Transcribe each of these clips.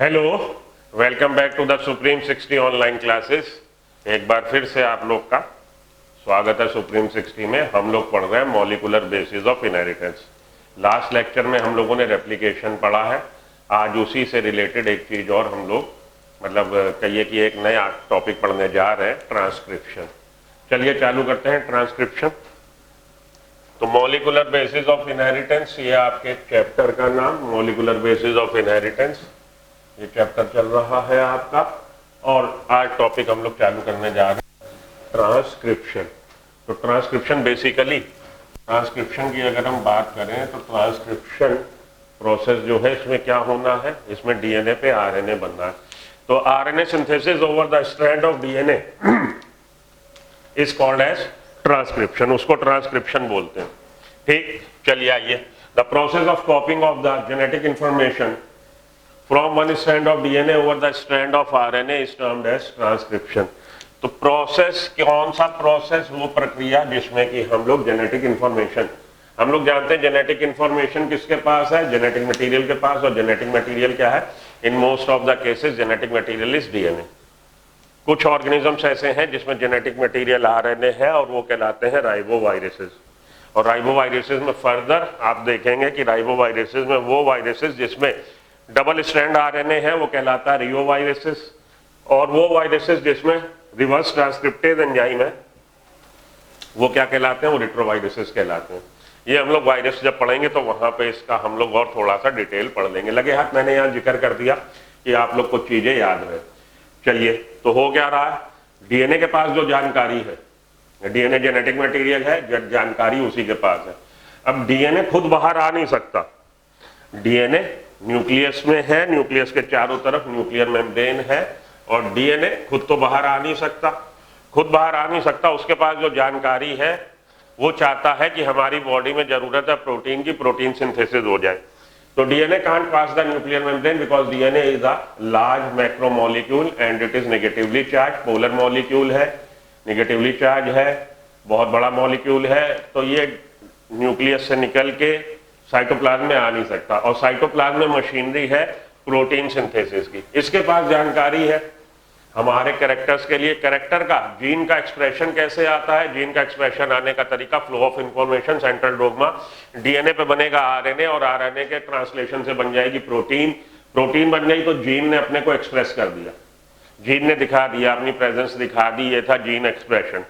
Hello, welcome back to the supreme 60 online classes. एक बार फिर से आप लोग का स्वागत है सुप्रीम 60 में। हम लोग पढ़ रहे हैं molecular basis of inheritance. Last lecture में हम लोगों ने रेप्लिकेशन पढ़ा है। आज उसी से रिलेटेड एक चीज और हम लोग कहिए कि एक नया टॉपिक पढ़ने जा रहे हैं, ट्रांसक्रिप्शन। चलिए चालू करते हैं ट्रांसक्रिप्शन। तो मॉलिक्यूलर बेसिस ऑफ इनहेरिटेंस, ये आपके चैप्टर का नाम मॉलिक्यूलर बेसिस ऑफ इनहेरिटेंस, ये चैप्टर चल रहा है आपका। और आज टॉपिक हम लोग चालू करने जा रहे हैं ट्रांसक्रिप्शन। तो ट्रांसक्रिप्शन बेसिकली, ट्रांसक्रिप्शन की अगर हम बात करें तो ट्रांसक्रिप्शन प्रोसेस जो है इसमें क्या होना है, इसमें डीएनए पे आरएनए बनना है। तो RNA synthesis over the strand of DNA is called as transcription, उसको ट्रांसक्रिप्शन बोलते हैं। ठीक, चलिए आइए। The process of copying of the genetic information from one strand of DNA over the strand of RNA is termed as transcription. तो process, कौन सा process? वो प्रक्रिया जिसमें कि हम लोग जेनेटिक इंफॉर्मेशन, हम लोग जानते हैं जेनेटिक इंफॉर्मेशन किसके पास है, जेनेटिक मटेरियल के पास। और जेनेटिक मटेरियल क्या है? In most of the cases genetic material is DNA. कुछ ऑर्गेनिजम्स ऐसे हैं जिसमें जेनेटिक मटेरियल आरएनए है और वो कहलाते हैं राइबोवायरसेस। और राइबोवायरसेस में फर्दर आप देखेंगे कि राइबोवायरसेस में वो वायरसेस जिसमें डबल स्ट्रैंड आरएनए है वो कहलाता है रियोवायरसेस। और वो वायरसेस जिसमें रिवर्स ट्रांसक्रिप्टेज एंजाइम है वो क्या कहलाते हैं? वो रिट्रोवायरसेस कहलाते हैं। ये हम लोग वायरस जब पढ़ेंगे तो वहां पे इसका हम लोग और थोड़ा सा डिटेल पढ़ लेंगे। लगे हाथ मैंने यहाँ जिक्र कर दिया कि आप लोग को चीजें याद रहे। चलिए, तो हो क्या रहा है, डीएनए के पास जो जानकारी है, डीएनए जेनेटिक मटेरियल है, जानकारी उसी के पास है। अब डीएनए खुद बाहर आ नहीं सकता। डीएनए न्यूक्लियस में है, न्यूक्लियस के चारों तरफ न्यूक्लियर मेम्ब्रेन है, और डीएनए खुद तो बाहर आ नहीं सकता। खुद बाहर आ नहीं सकता, उसके पास जो जानकारी है वो चाहता है कि हमारी बॉडी में जरूरत है प्रोटीन की, प्रोटीन सिंथेसिस हो जाए। तो DNA can't pass the nuclear membrane because DNA is a large macromolecule and it is negatively charge. Polar molecule है, नेगेटिवली चार्ज है, बहुत बड़ा मॉलिक्यूल है। तो ये न्यूक्लियस से निकल के साइटोप्लाज्म में आ नहीं सकता। और साइटोप्लाज्म में मशीनरी है प्रोटीन सिंथेसिस की। इसके पास जानकारी है हमारे कैरेक्टर्स के लिए, कैरेक्टर का, जीन का एक्सप्रेशन कैसे आता है, जीन का एक्सप्रेशन आने का तरीका, flow of information, central dogma. DNA पे बनेगा आरएनए और आरएनए के ट्रांसलेशन से बन जाएगी प्रोटीन। प्रोटीन बन गई तो जीन ने अपने को एक्सप्रेस कर दिया, जीन ने दिखा दिया, अपनी प्रेजेंस दिखा दी, ये था जीन एक्सप्रेशन।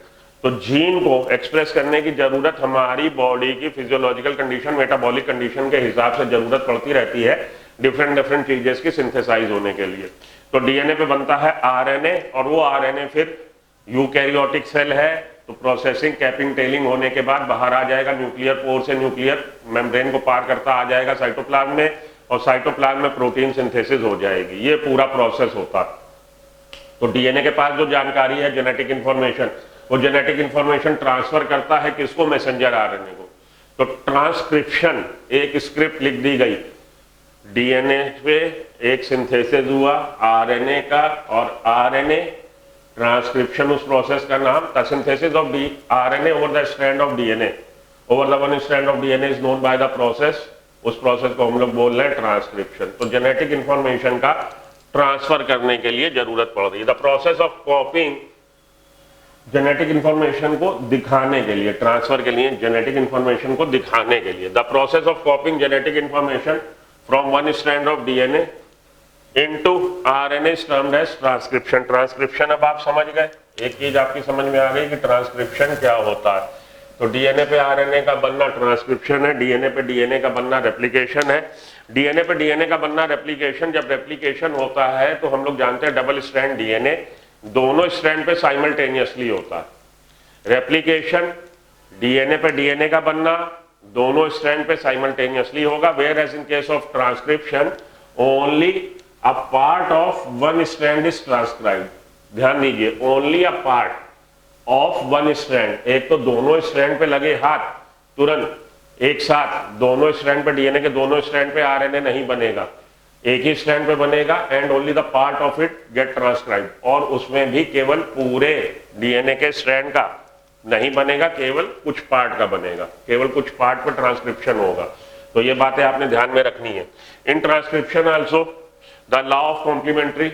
तो जीन को एक्सप्रेस करने की जरूरत हमारी बॉडी की फिजियोलॉजिकल कंडीशन, मेटाबॉलिक कंडीशन के हिसाब से जरूरत पड़ती रहती है डिफरेंट चीजेस की सिंथेसाइज होने के लिए। तो डीएनए पे बनता है आरएनए, और वो आरएनए फिर यूकैरियोटिक सेल है तो प्रोसेसिंग, कैपिंग, टेलिंग होने के बाद बाहर आ जाएगा, न्यूक्लियर पोर से न्यूक्लियर मेम्ब्रेन को पार करता आ जाएगा साइटोप्लाज्म में, और साइटोप्लाज्म में प्रोटीन सिंथेसिस हो जाएगी। ये पूरा प्रोसेस होता है। तो डीएनए के पास जो जानकारी है जेनेटिक इंफॉर्मेशन, वो जेनेटिक इंफॉर्मेशन ट्रांसफर करता है किसको? मैसेंजर आरएनए को। तो ट्रांसक्रिप्शन, एक स्क्रिप्ट लिख दी गई, डीएनए पे एक सिंथेसिस हुआ आरएनए का, और आरएनए ट्रांसक्रिप्शन उस प्रोसेस का नाम, the synthesis of RNA over the strand of DNA over the one strand of DNA is known by the process. उस प्रोसेस को हम लोग बोल रहे हैं ट्रांसक्रिप्शन। तो जेनेटिक इंफॉर्मेशन का ट्रांसफर करने के लिए जरूरत पड़ रही है। The process of copying, genetic information को दिखाने के लिए, ट्रांसफर के लिए, जेनेटिक इंफॉर्मेशन को दिखाने के लिए, the process of copying genetic information from one strand of DNA into RNA is termed as transcription. Transcription अब आप समझ गए, एक चीज आपकी समझ में आ गई कि ट्रांसक्रिप्शन क्या होता है। तो डीएनए पे आरएनए का बनना ट्रांसक्रिप्शन है, डीएनए पे डीएनए का बनना रेप्लिकेशन है। डीएनए पे डीएनए का बनना रेप्लिकेशन, जब रेप्लिकेशन होता है तो हम लोग जानते हैं डबल स्ट्रैंड डीएनए दोनों स्ट्रैंड पे साइमल्टेनियसली होता है। रेप्लिकेशन, डीएनए पे डीएनए का बनना दोनों स्ट्रैंड पे साइमल्टेनियसली होगा। Whereas in case of transcription only a part of one strand is transcribed. ध्यान दीजिए, only a part of one strand. एक तो दोनों स्ट्रैंड पे लगे हाथ तुरंत एक साथ, दोनों स्ट्रैंड पे डीएनए के दोनों स्ट्रैंड पे आरएनए नहीं बनेगा, एक ही स्ट्रैंड पे बनेगा, and only the part of it get transcribed. और उसमें भी केवल पूरे डीएनए के स्ट्रैंड का नहीं बनेगा, केवल कुछ पार्ट का बनेगा, केवल कुछ पार्ट पर ट्रांसक्रिप्शन होगा। तो ये बातें आपने ध्यान में रखनी है। In transcription also the law of complementary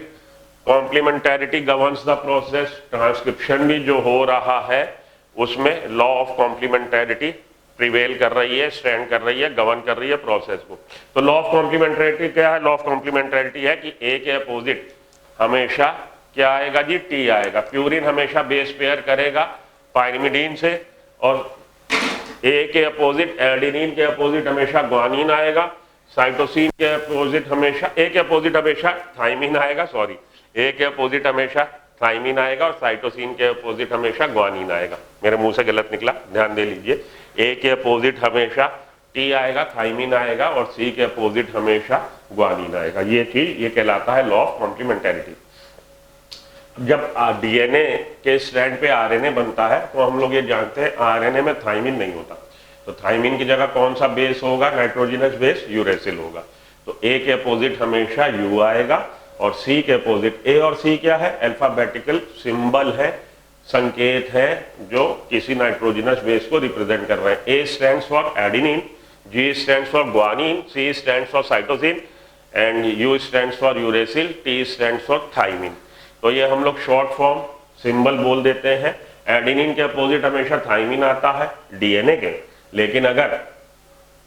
complementarity governs the process. Transcription भी जो हो रहा है उसमें लॉ ऑफ कॉम्प्लीमेंटेरिटी प्रिवेल कर रही है, स्टैंड कर रही है, गवर्न कर रही है प्रोसेस को। तो लॉ ऑफ कॉम्प्लीमेंटेरिटी क्या है? लॉ ऑफ कॉम्प्लीमेंटेरिटी है कि ए के अपोजिट हमेशा क्या आएगा जी? टी आएगा। प्यूरिन हमेशा बेस पेयर करेगा पाइरिमिडीन से, और ए के अपोजिट एडेनिन के अपोजिट हमेशा ग्वानिन आएगा। साइटोसिन के अपोजिट हमेशा ए के अपोजिट हमेशा थाइमिन आएगा, सॉरी ए के अपोजिट हमेशा थाइमिन आएगा और साइटोसिन के अपोजिट हमेशा ग्वानिन आएगा। मेरे मुंह से गलत निकला, ध्यान दे लीजिए। ए के अपोजिट हमेशा टी आएगा, थाइमिन आएगा, और सी के अपोजिट हमेशा ग्वानिन आएगा। ये चीज ये कहलाता है लॉ ऑफ कॉम्प्लीमेंटेरिटी। जब डीएनए के स्ट्रैंड पे आरएनए बनता है तो हम लोग ये जानते हैं आरएनए में थाइमिन नहीं होता, तो थाइमिन की जगह कौन सा बेस होगा? नाइट्रोजनस बेस यूरेसिल होगा। तो ए के अपोजिट हमेशा यू आएगा और सी के अपोजिट। ए और सी क्या है? अल्फाबेटिकल सिंबल है, संकेत है जो किसी नाइट्रोजनस बेस को रिप्रेजेंट कर रहे हैं। A stands for adenine, G stands for guanine, C stands for cytosine and U stands for uracil, T stands for thymine. तो ये हम लोग शॉर्ट फॉर्म सिंबल बोल देते हैं। एडेनिन के अपोजिट हमेशा थाइमिन आता है डीएनए के, लेकिन अगर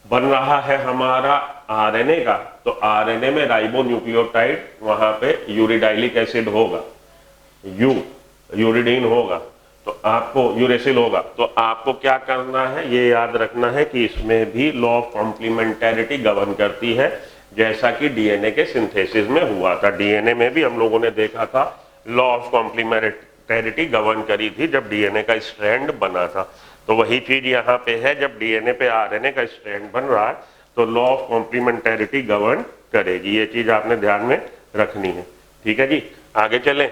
बन रहा है हमारा आरएनए का तो आरएनए में राइबोन्यूक्लियोटाइड, वहां पे यूरिडाइलिक एसिड होगा, यूरिडीन होगा, तो आपको यूरेसिल होगा। तो आपको क्या करना है, ये याद रखना है कि इसमें भी लॉ ऑफ कॉम्प्लीमेंटेरिटी गवर्न करती है, जैसा कि डीएनए के सिंथेसिस में हुआ था। डीएनए में भी हम लोगों ने देखा था लॉ ऑफ कॉम्प्लीमेंटेरिटी गवर्न करी थी जब डीएनए का स्ट्रैंड बना था। तो वही चीज यहाँ पे है, जब डीएनए पे आरएनए का स्ट्रैंड बन रहा है तो लॉ ऑफ कॉम्प्लीमेंटेरिटी गवर्न करेगी। ये चीज आपने ध्यान में रखनी है, ठीक है जी। आगे चलें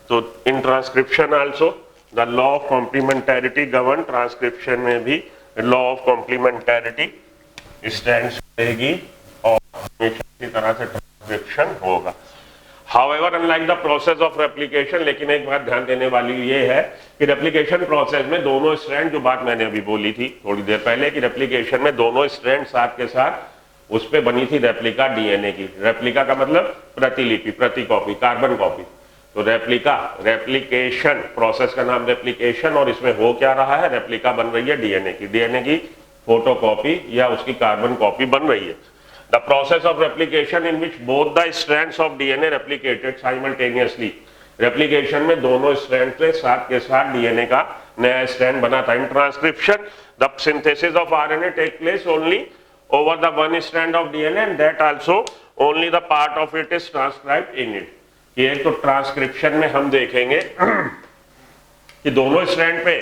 तो इन transcription also the law of complementarity govern. Transcription में भी लॉ ऑफ कॉम्प्लीमेंटेरिटी स्टैंड करेगी और हमेशा इसी तरह से ट्रांसक्रिप्शन होगा। However, unlike the process of replication, लेकिन एक बात ध्यान देने वाली ये है कि रेप्लिकेशन प्रोसेस में दोनों स्ट्रैंड, जो बात मैंने अभी बोली थी थोड़ी देर पहले, कि रेप्लिकेशन में दोनों स्ट्रैंड साथ के साथ उस पे बनी थी रेप्लिका डीएनए की। रेप्लिका का मतलब प्रतिलिपि, प्रति कॉपी, कार्बन कॉपी। तो रेप्लिका, रेप्लिकेशन प्रोसेस का नाम रेप्लिकेशन, और इसमें हो क्या रहा है? रेप्लिका बन रही है डीएनए की, डीएनए की फोटोकॉपी या उसकी कार्बन कॉपी बन रही है। The process of replication in which both the strands of DNA replicated simultaneously. Replication में दोनों स्ट्रैंड से साथ के साथ डीएनए का नया स्ट्रैंड बना था। In transcription, the synthesis of RNA take place only over the one strand of DNA and that also only the part of it is transcribed in it. ये तो ट्रांसक्रिप्शन में हम देखेंगे कि दोनों स्ट्रैंड पे,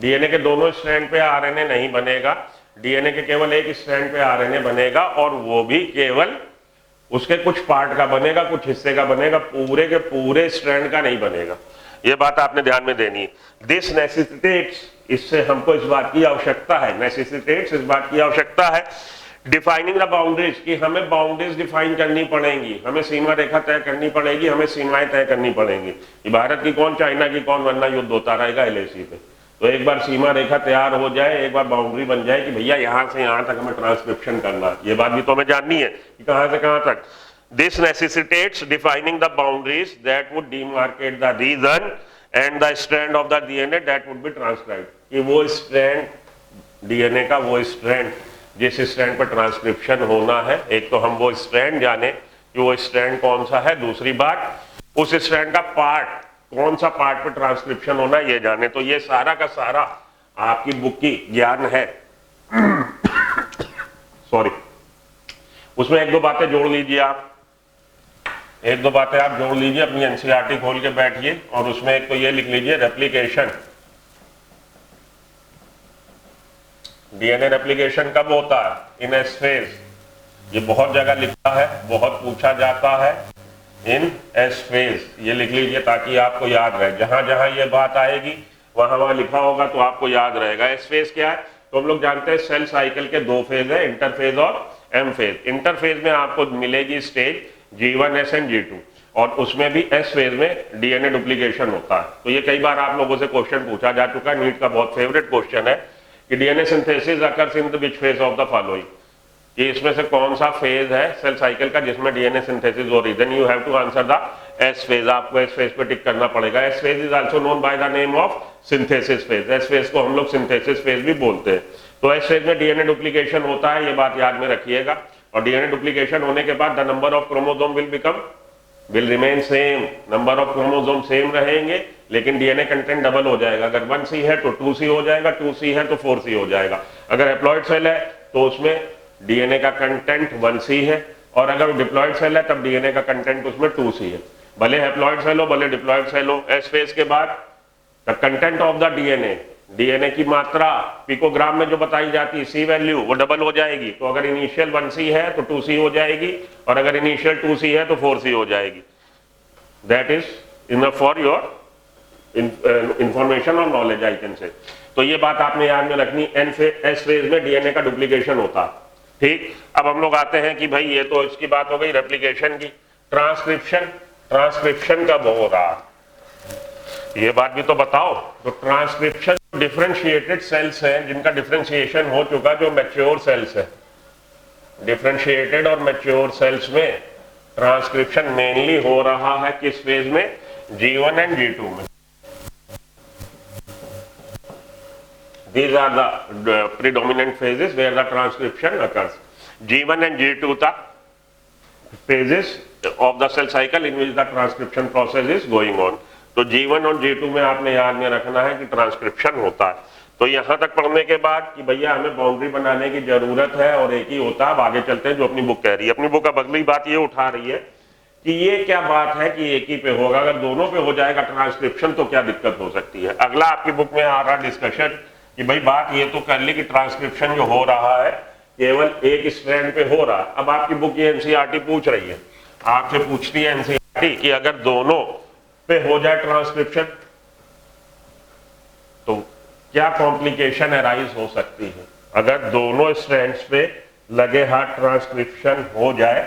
डीएनए के दोनों स्ट्रैंड पे आरएनए नहीं बनेगा, डीएनए के केवल एक स्ट्रैंड पे आरएनए बनेगा, और वो भी केवल उसके कुछ पार्ट का बनेगा, कुछ हिस्से का बनेगा, पूरे के पूरे स्ट्रैंड का नहीं बनेगा। ये बात आपने ध्यान में देनी है। दिस नेसेसिटेट्स, इससे हमको इस बात की आवश्यकता है, नेसेसिटेट्स इस बात की आवश्यकता है, डिफाइनिंग द बाउंड्रीज, कि हमें बाउंड्रीज डिफाइन करनी पड़ेंगी, हमें सीमा रेखा तय करनी पड़ेगी, हमें सीमाएं तय करनी पड़ेंगी। भारत की कौन, चाइना की कौन, वरना युद्ध होता रहेगा एलएसी पे। तो एक बार सीमा रेखा तैयार हो जाए, एक बार बाउंड्री बन जाए कि भैया यहां से यहां तक हमें ट्रांसक्रिप्शन करना, ये बात भी तो हमें जाननी है कि कहां से कहां तक। This necessitates defining the boundaries that would demarcate the region and the strand of the DNA that would be transcribed, कि वो स्ट्रैंड डीएनए का, वो स्ट्रैंड जिस स्ट्रैंड पर ट्रांसक्रिप्शन होना है, एक तो हम वो स्ट्रैंड जाने कि वो स्ट्रैंड कौन सा है, दूसरी बात उस स्ट्रैंड का पार्ट, कौन सा पार्ट पे ट्रांसक्रिप्शन होना ये जाने। तो ये सारा का सारा आपकी बुक की ज्ञान है सॉरी, उसमें एक दो बातें जोड़ लीजिए आप, एक दो बातें आप जोड़ लीजिए, अपनी एनसीईआरटी खोल के बैठिए और उसमें एक तो ये लिख लीजिए रेप्लिकेशन। डीएनए रेप्लिकेशन कब होता है? इन एस फेज। ये बहुत जगह लिखा है, बहुत पूछा जाता है, इन एस फेज, ये लिख लीजिए ताकि आपको याद रहे। जहां जहां ये बात आएगी वहां वहां लिखा होगा तो आपको याद रहेगा। एस फेज क्या है? तो हम लोग जानते हैं सेल साइकिल के दो फेज है, इंटरफेज और एम फेज। इंटरफेज में आपको मिलेगी स्टेज G1S एंड G2, और उसमें भी एस फेज में डीएनए डुप्लीकेशन होता है। तो ये कई बार आप लोगों से क्वेश्चन पूछा जा चुका है, नीट का बहुत फेवरेट क्वेश्चन है कि DNA synthesis occurs in the which phase of the following, कि इसमें से कौन सा फेज है सेल साइकिल का जिसमें डीएनए सिंथेसिस हो रही, then you have to answer the S phase. आपको एस फेज पे टिक करना पड़ेगा। S phase is also known by the name of synthesis phase. S phase को हम लोग सिंथेसिस फेज भी बोलते हैं। तो एस फेज में डीएनए डुप्लीकेशन होता है, ये बात याद में रखिएगा। और डीएनए डुप्लीकेशन होने के बाद the number of chromosome will remain same. Number of chromosome same रहेंगे, लेकिन डीएनए कंटेंट डबल हो जाएगा। अगर 1C है तो 2C हो जाएगा, 2C है तो 4C हो जाएगा। अगर हैप्लॉइड सेल है तो उसमें डीएनए का कंटेंट 1C है, और अगर डिप्लॉइड सेल है तब डीएनए का कंटेंट उसमें 2C है। भले हैप्लॉइड सेल हो भले डिप्लॉइड सेल हो, एस फेज के बाद the content of the DNA की मात्रा पिकोग्राम में जो बताई जाती है सी वैल्यू, वो डबल हो जाएगी। तो अगर इनिशियल 1C है तो 2C हो जाएगी, और अगर इनिशियल 2C है तो 4C हो जाएगी। That is enough for your information और नॉलेज आई कैन से। तो ये बात आपने याद में रखनी, एस फेज में डीएनए का डुप्लीकेशन होता। ठीक, अब हम लोग आते हैं कि भाई ये तो इसकी बात हो गई रेप्लिकेशन की। ट्रांसक्रिप्शन कब हो रहा, ये बात भी तो बताओ। तो ट्रांसक्रिप्शन डिफरेंशिएटेड सेल्स हैं जिनका डिफरेंशिएशन हो चुका, जो मैच्योर सेल्स है, डिफरेंशिएटेड और मैच्योर सेल्स में ट्रांसक्रिप्शन मेनली हो रहा है किस फेज में, G1 एंड G2 में। These are the predominant phases where the transcription occurs. G1 and G2 the phases of the cell cycle in which the transcription process is going on. तो G1 और G2 में आपने याद में रखना है कि ट्रांसक्रिप्शन होता है। तो यहां तक पढ़ने के बाद कि भैया हमें बाउंड्री बनाने की जरूरत है और एक ही होता है। अब आगे चलते हैं जो अपनी बुक कह रही है। अपनी बुक अब अगली बात ये उठा रही है कि ये क्या बात है कि एक ही पे होगा, अगर दोनों पे हो जाएगा ट्रांसक्रिप्शन तो क्या दिक्कत हो सकती है। अगला आपकी बुक में आ रहा डिस्कशन कि भाई बात ये तो कर ली कि ट्रांसक्रिप्शन जो हो रहा है केवल एक स्ट्रैंड पे हो रहा है। अब आपकी बुक ये एनसीईआरटी पूछ रही है, आपसे पूछती है एनसीईआरटी कि अगर दोनों पे हो जाए ट्रांसक्रिप्शन तो क्या कॉम्प्लिकेशन अराइज हो सकती है। अगर दोनों स्ट्रैंड्स पे लगे हाथ ट्रांसक्रिप्शन हो जाए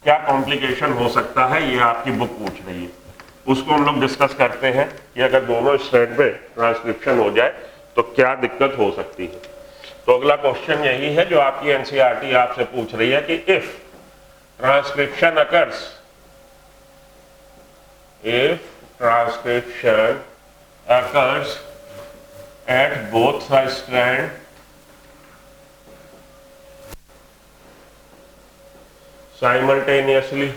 क्या कॉम्प्लिकेशन हो सकता है, ये आपकी बुक पूछ रही है। उसको हम लोग डिस्कस करते हैं कि अगर दोनों स्ट्रैंड पे ट्रांसक्रिप्शन हो जाए तो क्या दिक्कत हो सकती है। तो अगला क्वेश्चन यही है जो आपकी एनसीईआरटी आपसे पूछ रही है कि if transcription occurs at both the strand simultaneously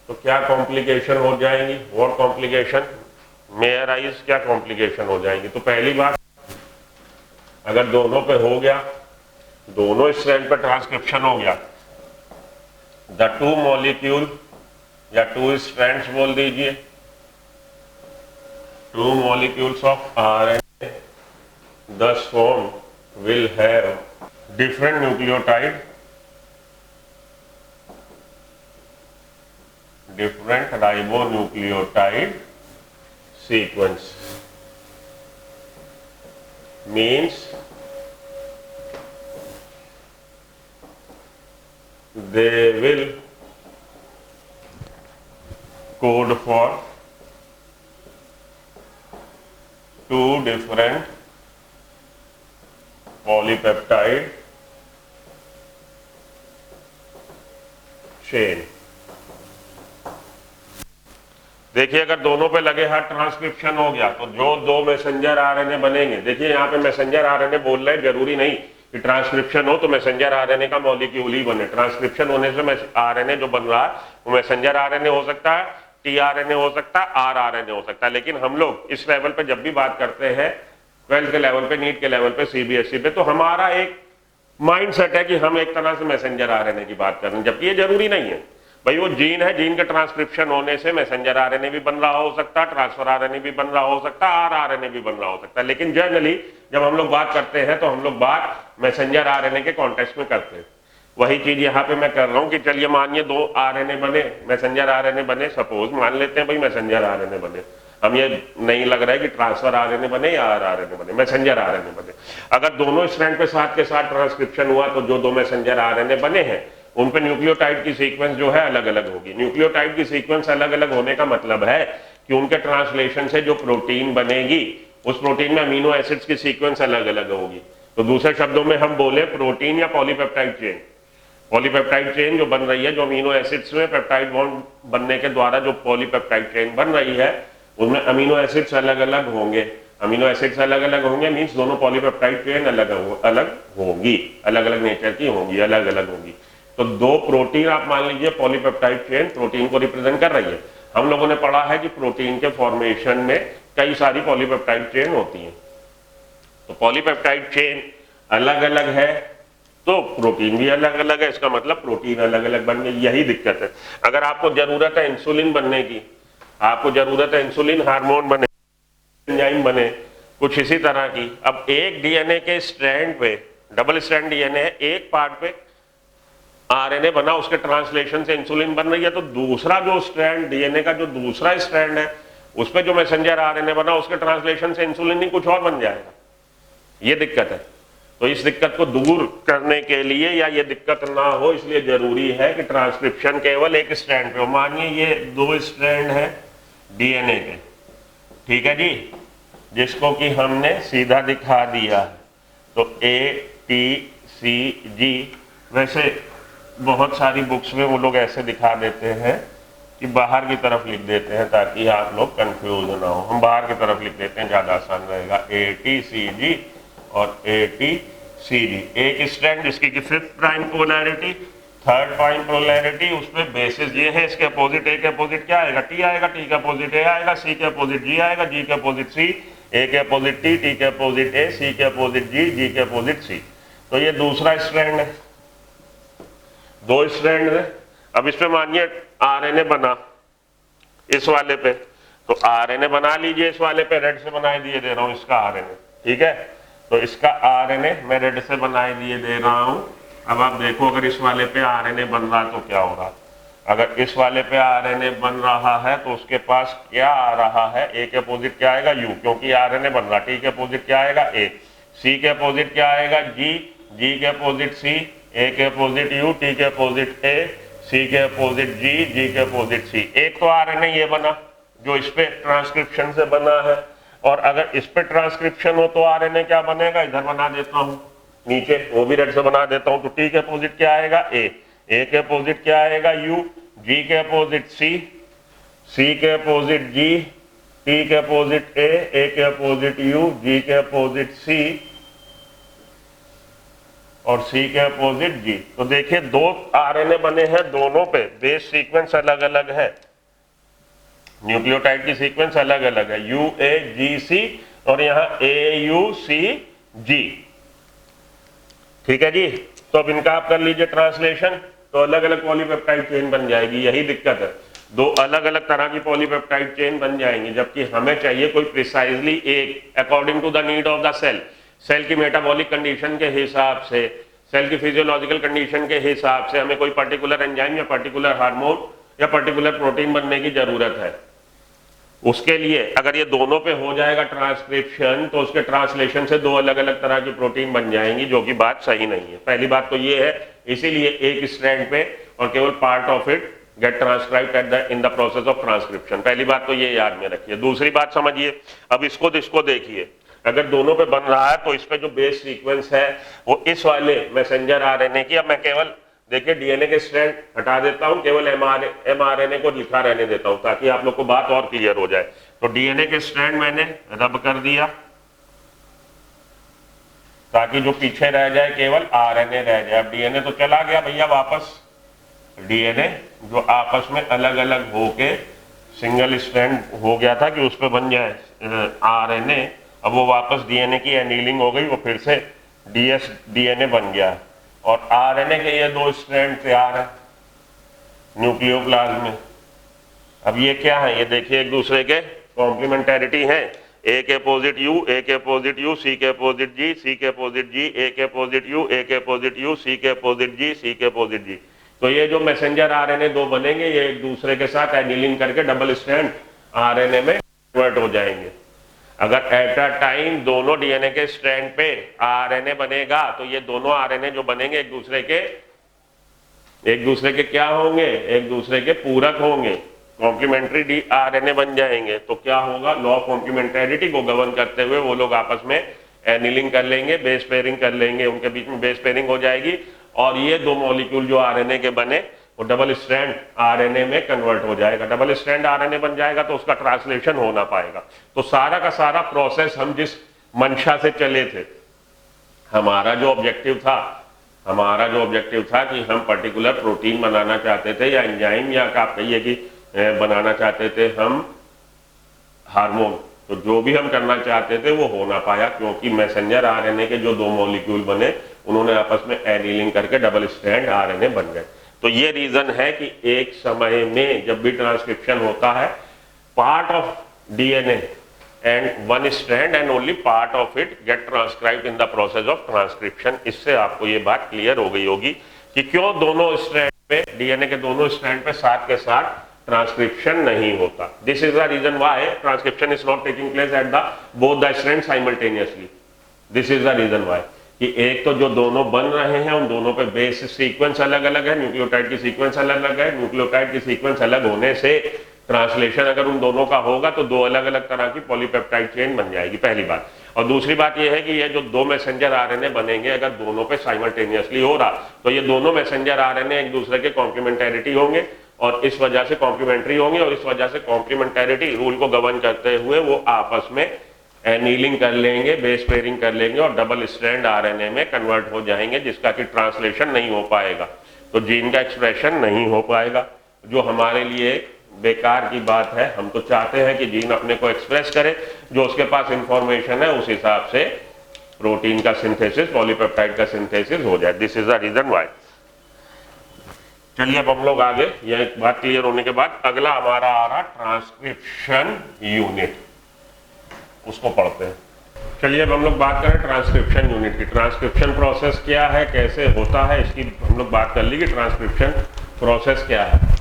तो क्या कॉम्प्लिकेशन हो जाएंगी, व्हाट कॉम्प्लिकेशन मे अराइज, क्या कॉम्प्लिकेशन हो जाएंगी। तो पहली बात, अगर दोनों पे हो गया, दोनों स्ट्रैंड पे ट्रांसक्रिप्शन हो गया, द टू मॉलिक्यूल या टू स्ट्रैंड्स बोल दीजिए, two molecules of RNA thus formed will have different nucleotide, different ribonucleotide sequence, means they will code for two different polypeptide chain. देखिए अगर दोनों पे लगे हाथ ट्रांसक्रिप्शन हो गया तो जो दो मैसेंजर आरएनए बनेंगे, देखिए यहाँ पे मैसेंजर आरएनए बोल रहे हैं, जरूरी नहीं कि ट्रांसक्रिप्शन हो तो मैसेंजर आरएनए का मॉलिक्यूल ही बने। ट्रांसक्रिप्शन होने से आरएनए जो बन रहा है वो मैसेंजर आरएनए हो सकता है, टीआरएनए हो सकता है, आरआरएनए हो सकता है। लेकिन हम लोग इस लेवल पे जब भी बात करते हैं 12th के लेवल पे, नीट के लेवल पे, सीबीएसई पे, तो हमारा एक माइंड सेट है कि हम एक तरह से मैसेंजर आरएनए की बात कर रहे हैं, जबकि ये जरूरी नहीं है। भाई वो जीन है, जीन के ट्रांसक्रिप्शन होने से मैसेंजर आरएनए भी बन रहा हो सकता है, ट्रांसफर आरएनए भी बन रहा हो सकता है, आरआरएनए भी बन रहा हो सकता है। लेकिन जनरली जब हम लोग बात करते हैं तो हम लोग बात मैसेंजर आरएनए के कॉन्टेक्स्ट में करते हैं। वही चीज यहाँ पे मैं कर रहा हूँ कि चलिए मानिए दो आरएनए बने, मैसेंजर आरएनए बने, सपोज मान लेते हैं भाई मैसेंजर आरएनए बने, हम ये नहीं लग रहा है कि ट्रांसफर आरएनए बने या आरआरएनए बने, मैसेंजर आरएनए बने। अगर दोनों स्ट्रैंड पे साथ के साथ ट्रांसक्रिप्शन हुआ तो जो दो मैसेंजर आरएनए बने हैं उन पे न्यूक्लियोटाइड की सीक्वेंस जो है अलग अलग होगी। न्यूक्लियोटाइड की सीक्वेंस अलग अलग होने का मतलब है कि उनके ट्रांसलेशन से जो प्रोटीन बनेगी उस प्रोटीन में अमीनो एसिड्स की सीक्वेंस अलग अलग होगी। तो दूसरे शब्दों में हम बोले प्रोटीन या पॉलीपेप्टाइड चेन, पॉलीपेप्टाइड चेन जो बन रही है, जो अमीनो एसिड्स में पेप्टाइड बॉन्ड बनने के द्वारा जो पॉलीपेप्टाइड चेन बन रही है, उसमें अमीनो एसिड्स अलग अलग होंगे। अमीनो एसिड्स अलग अलग होंगे मीन्स दोनों पॉलीपेप्टाइड चेन अलग अलग होगी, अलग अलग नेचर की होंगी, अलग अलग होंगी। तो दो प्रोटीन आप मान लीजिए, पॉलीपेप्टाइड चेन प्रोटीन को रिप्रेजेंट कर रही है। हम लोगों ने पढ़ा है कि प्रोटीन के फॉर्मेशन में कई सारी पॉलीपेप्टाइड चेन होती है। तो पॉलीपेप्टाइड चेन अलग अलग है तो प्रोटीन भी अलग अलग है, इसका मतलब प्रोटीन अलग अलग बन गई। यही दिक्कत है। अगर आपको जरूरत है इंसुलिन बनने की, आपको जरूरत है इंसुलिन हार्मोन बने, एंजाइम बने, कुछ इसी तरह की। अब एक डीएनए के स्ट्रैंड पे, डबल स्ट्रैंड डीएनए है, एक पार्ट पे आरएनए बना, उसके ट्रांसलेशन से इंसुलिन बन रही है, तो दूसरा जो स्ट्रैंड डीएनए का जो दूसरा स्ट्रैंड है उस पर जो मैसेंजर आरएनए बना, उसके ट्रांसलेशन से इंसुलिन नहीं कुछ और बन जाएगा। ये दिक्कत है। तो इस दिक्कत को दूर करने के लिए, या ये दिक्कत ना हो इसलिए जरूरी है कि ट्रांसक्रिप्शन केवल एक स्ट्रैंड पे हो। मानिए ये दो स्ट्रैंड है डीएनए के, ठीक है जी, जिसको कि हमने सीधा दिखा दिया है। तो ATCG, वैसे बहुत सारी बुक्स में वो लोग ऐसे दिखा देते हैं कि बाहर की तरफ लिख देते हैं ताकि आप लोग कंफ्यूज ना हो। हम बाहर की तरफ लिख देते हैं, ज़्यादा आसान रहेगा। ATCG और ATCG, एक स्ट्रैंड जिसकी कि 5th prime polarity, 3rd prime polarity, उसमें बेसिस ये है, इसके अपोजिट A के अपोजिट क्या आएगा? T आएगा, T के अपोजिट A आएगा, C के अपोजिट G आएगा, G के अपोजिट C, A के अपोजिट T, T के अपोजिट A, C के अपोजिट G, G के अपोजिट C। तो ये दूसरा स्ट्रैंड है, दो स्ट्रैंड है। अब इस पे मानिए आरएनए बना इस वाले पे, तो आरएनए बना लीजिए इस वाले पे, रेड से बनाए दिए दे रहा हूं इसका आरएनए, ठीक है। तो इसका आरएनए मैं रेड से बनाए दिए दे रहा हूं। अब आप देखो अगर इस वाले पे आरएनए बन रहा है तो क्या हो रहा है। अगर इस वाले पे आरएनए बन रहा है तो उसके पास क्या आ रहा है? ए के अपोजिट क्या आएगा? यू, क्योंकि आरएनए बन रहा। टी के अपोजिट क्या आएगा? ए। सी के अपोजिट क्या आएगा? जी। जी के अपोजिट सी, ए के अपोजिट यू, टी के अपोजिट ए, सी के अपोजिट जी, जी के अपोजिट सी। एक तो आरएनए ये बना जो इस पे ट्रांसक्रिप्शन से बना है, और अगर इस पे ट्रांसक्रिप्शन हो तो आरएनए क्या बनेगा? इधर बना देता हूं नीचे, वो भी रेड से बना देता हूं। तो टी के अपोजिट क्या आएगा? ए। ए के अपोजिट क्या आएगा? यू। जी के अपोजिट सी, सी के अपोजिट जी, टी के अपोजिट ए के अपोजिट यू, जी के अपोजिट सी और सी के अपोजिट जी। तो देखिए दो आरएनए बने हैं, दोनों पे बेस सीक्वेंस अलग अलग है, न्यूक्लियोटाइड की सीक्वेंस अलग अलग है, UAGC और यहाँ AUCG, ठीक है जी। तो अब इनका आप कर लीजिए ट्रांसलेशन, तो अलग अलग पॉलीपेप्टाइड चेन बन जाएगी। यही दिक्कत है, दो अलग अलग तरह की पॉलीपेप्टाइड चेन बन जाएंगी, जबकि हमें चाहिए कोई प्रिसाइजली एक, according to the need of the cell, cell की मेटाबॉलिक कंडीशन के हिसाब से, सेल की फिजियोलॉजिकल कंडीशन के हिसाब से हमें कोई पर्टिकुलर एंजाइम या पर्टिकुलर हार्मोन या पर्टिकुलर प्रोटीन बनने की जरूरत है। उसके लिए अगर ये दोनों पे हो जाएगा ट्रांसक्रिप्शन, तो उसके ट्रांसलेशन से दो अलग अलग तरह की प्रोटीन बन जाएंगी, जो कि बात सही नहीं है। पहली बात तो ये है, इसीलिए एक स्ट्रैंड पे और केवल part of it get transcribed at the in the process of transcription. पहली बात तो ये याद में रखिए। दूसरी बात समझिए, अब इसको देखिए, अगर दोनों पे बन रहा है तो इस पे जो बेस सीक्वेंस है वो इस वाले मैसेंजर आरएनए की, अब मैं केवल देखिए डीएनए के स्ट्रैंड हटा देता हूं, केवल एमआरएनए को लिखा रहने देता हूं ताकि आप लोग को बात और क्लियर हो जाए। तो डीएनए के स्ट्रैंड मैंने रब कर दिया ताकि जो पीछे रह जाए केवल आरएनए रह जाए। अब डीएनए तो चला गया भैया वापस, डीएनए जो आपस में अलग अलग होके सिंगल स्ट्रैंड हो गया था कि उस पर बन जाए आरएनए, अब वो वापस डीएनए की एनीलिंग हो गई, वो फिर से डीएनए बन गया और आरएनए के ये दो स्ट्रैंड तैयार है न्यूक्लियोप्लाज्म में। अब ये क्या है? ये देखिए एक दूसरे के कॉम्प्लीमेंटेरिटी है, ए के अपोजिट यू, ए के अपोजिट यू, सी के अपोजिट जी, सी के अपोजिट जी, ए के अपोजिट यू, ए के अपोजिट यू, सी के अपोजिट जी, सी के अपोजिट जी। तो ये जो मैसेंजर आरएनए दो बनेंगे, ये एक दूसरे के साथ एनीलिंग करके डबल स्ट्रैंड आरएनए में कन्वर्ट हो जाएंगे। अगर एट अ टाइम दोनों डीएनए के स्ट्रैंड पे आरएनए बनेगा तो ये दोनों आरएनए जो बनेंगे एक दूसरे के क्या होंगे? एक दूसरे के पूरक होंगे, कॉम्प्लीमेंट्री आरएनए बन जाएंगे। तो क्या होगा? लॉ ऑफ कॉम्प्लीमेंटेरिटी को गवर्न करते हुए वो लोग आपस में एनीलिंग कर लेंगे, बेस पेयरिंग कर लेंगे, उनके बीच में बेस पेयरिंग हो जाएगी और ये दो मॉलिक्यूल जो आरएनए के बने वो डबल स्ट्रैंड आरएनए में कन्वर्ट हो जाएगा। डबल स्ट्रैंड आरएनए बन जाएगा तो उसका ट्रांसलेशन हो ना पाएगा। तो सारा का सारा प्रोसेस हम जिस मंशा से चले थे, हमारा जो ऑब्जेक्टिव था कि हम पर्टिकुलर प्रोटीन बनाना चाहते थे या एंजाइम या आप कहिए कि बनाना चाहते थे हम हार्मोन, तो जो भी हम करना चाहते थे वो हो ना पाया, क्योंकि मैसेंजर आरएनए के जो दो मॉलिक्यूल बने उन्होंने आपस में एनीलिंग करके डबल स्ट्रैंड आरएनए बन गए। तो ये रीजन है कि एक समय में जब भी ट्रांसक्रिप्शन होता है, part of DNA and one strand and only part of it get transcribed in the process of transcription। इससे आपको ये बात क्लियर हो गई होगी कि क्यों दोनों स्ट्रैंड पे, डीएनए के दोनों स्ट्रैंड पे साथ के साथ ट्रांसक्रिप्शन नहीं होता। This is the reason why transcription is not taking place at the both the strand simultaneously. This is the reason why कि एक तो जो दोनों बन रहे हैं उन दोनों पे बेस सीक्वेंस अलग अलग है, न्यूक्लियोटाइड की सीक्वेंस अलग अलग है। न्यूक्लियोटाइड की सीक्वेंस अलग होने से ट्रांसलेशन अगर उन दोनों का होगा तो दो अलग अलग तरह की पॉलीपेप्टाइड चेन बन जाएगी, पहली बात। और दूसरी बात यह है कि ये जो दो मैसेंजर आरएनए बनेंगे, अगर दोनों पे साइमल्टेनियसली हो रहा तो ये दोनों मैसेंजर आरएनए एक दूसरे के कॉम्प्लीमेंटेरिटी होंगे और इस वजह से कॉम्प्लीमेंट्री होंगे और इस वजह से कॉम्प्लीमेंटेरिटी रूल को गवर्न करते हुए वो आपस में एनीलिंग कर लेंगे, बेस पेयरिंग कर लेंगे और डबल स्ट्रैंड आरएनए में कन्वर्ट हो जाएंगे, जिसका कि ट्रांसलेशन नहीं हो पाएगा, तो जीन का एक्सप्रेशन नहीं हो पाएगा, जो हमारे लिए बेकार की बात है। हम तो चाहते हैं कि जीन अपने को एक्सप्रेस करे, जो उसके पास इंफॉर्मेशन है उस हिसाब से प्रोटीन का सिंथेसिस, पॉलीपेप्टाइड का सिंथेसिस हो जाए। This is the reason why. चलिए अब हम लोग आगे, यह एक बात क्लियर होने के बाद अगला हमारा आ रहा ट्रांसक्रिप्शन यूनिट, उसको पढ़ते हैं। चलिए अब हम लोग बात करें ट्रांसक्रिप्शन यूनिट की। ट्रांसक्रिप्शन प्रोसेस क्या है, कैसे होता है, इसकी हम लोग बात कर ली कि ट्रांसक्रिप्शन प्रोसेस क्या है।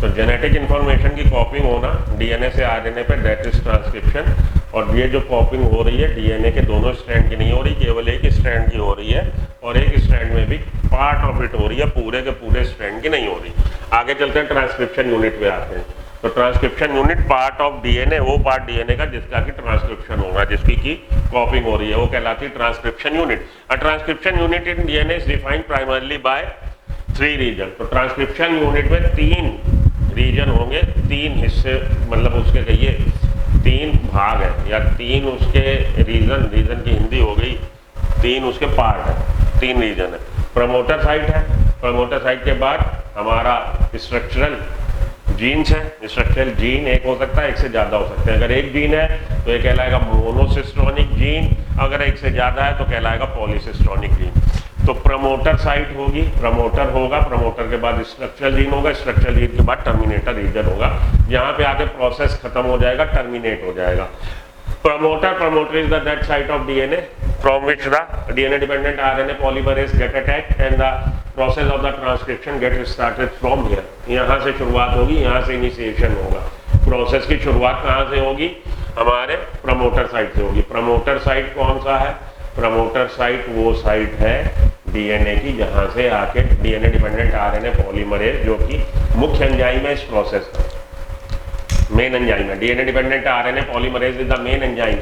तो जेनेटिक इंफॉर्मेशन की कॉपिंग होना डीएनए से आरएनए पे, दैट इज ट्रांसक्रिप्शन। और ये जो कॉपिंग हो रही है डीएनए के दोनों स्ट्रैंड की नहीं हो रही, केवल एक स्ट्रैंड की हो रही है और एक स्ट्रैंड में भी पार्ट ऑफ इट हो रही है, पूरे के पूरे स्ट्रैंड की नहीं हो रही। आगे चलते हैं ट्रांसक्रिप्शन यूनिट पे आते हैं। तो transcription unit part of DNA, वो पार्ट डीएनए का जिसका कि ट्रांसक्रिप्शन होगा, जिसकी की कॉपिंग हो रही है, वो कहलाती है transcription unit. A transcription unit in DNA is defined primarily by 3 region. तो ट्रांसक्रिप्शन यूनिट में 3 रीजन होंगे, 3 हिस्से, मतलब उसके कहिए 3 भाग है या 3 उसके रीजन की हिंदी हो गई, 3 उसके पार्ट है, 3 रीजन है। प्रमोटर साइट है, प्रमोटर साइट के बाद हमारा स्ट्रक्चरल जीन्स है। स्ट्रक्चरल जीन एक हो सकता है, एक से ज्यादा हो सकते हैं। अगर एक जीन है तो ये कहलाएगा मोनोसिस्ट्रोनिक जीन, अगर एक से ज्यादा है तो कहलाएगा पॉलीसिस्ट्रोनिक जीन। तो प्रमोटर साइट होगी, प्रमोटर होगा, प्रमोटर के बाद स्ट्रक्चरल जीन होगा, स्ट्रक्चरल जीन के बाद टर्मिनेटर रीजन होगा, जहां पे आके प्रोसेस खत्म हो जाएगा, टर्मिनेट हो जाएगा। Promoter is the that site of DNA from which the DNA dependent RNA polymerase get attacked and the process of the transcription get started from here। यहाँ से शुरुआत होगी, यहाँ से इनिशिएशन होगा। प्रोसेस की शुरुआत कहाँ से होगी, हमारे प्रमोटर साइट से होगी। प्रमोटर साइट कौन सा है, प्रमोटर साइट वो साइट है डीएनए की जहाँ से आके डीएनए डिपेंडेंट आरएनए पॉलीमरेज, जो कि मुख्य एंजाइम है इस प्रोसेस का, मेन एंजाइम है। DNA dependent RNA polymerase is the main enzyme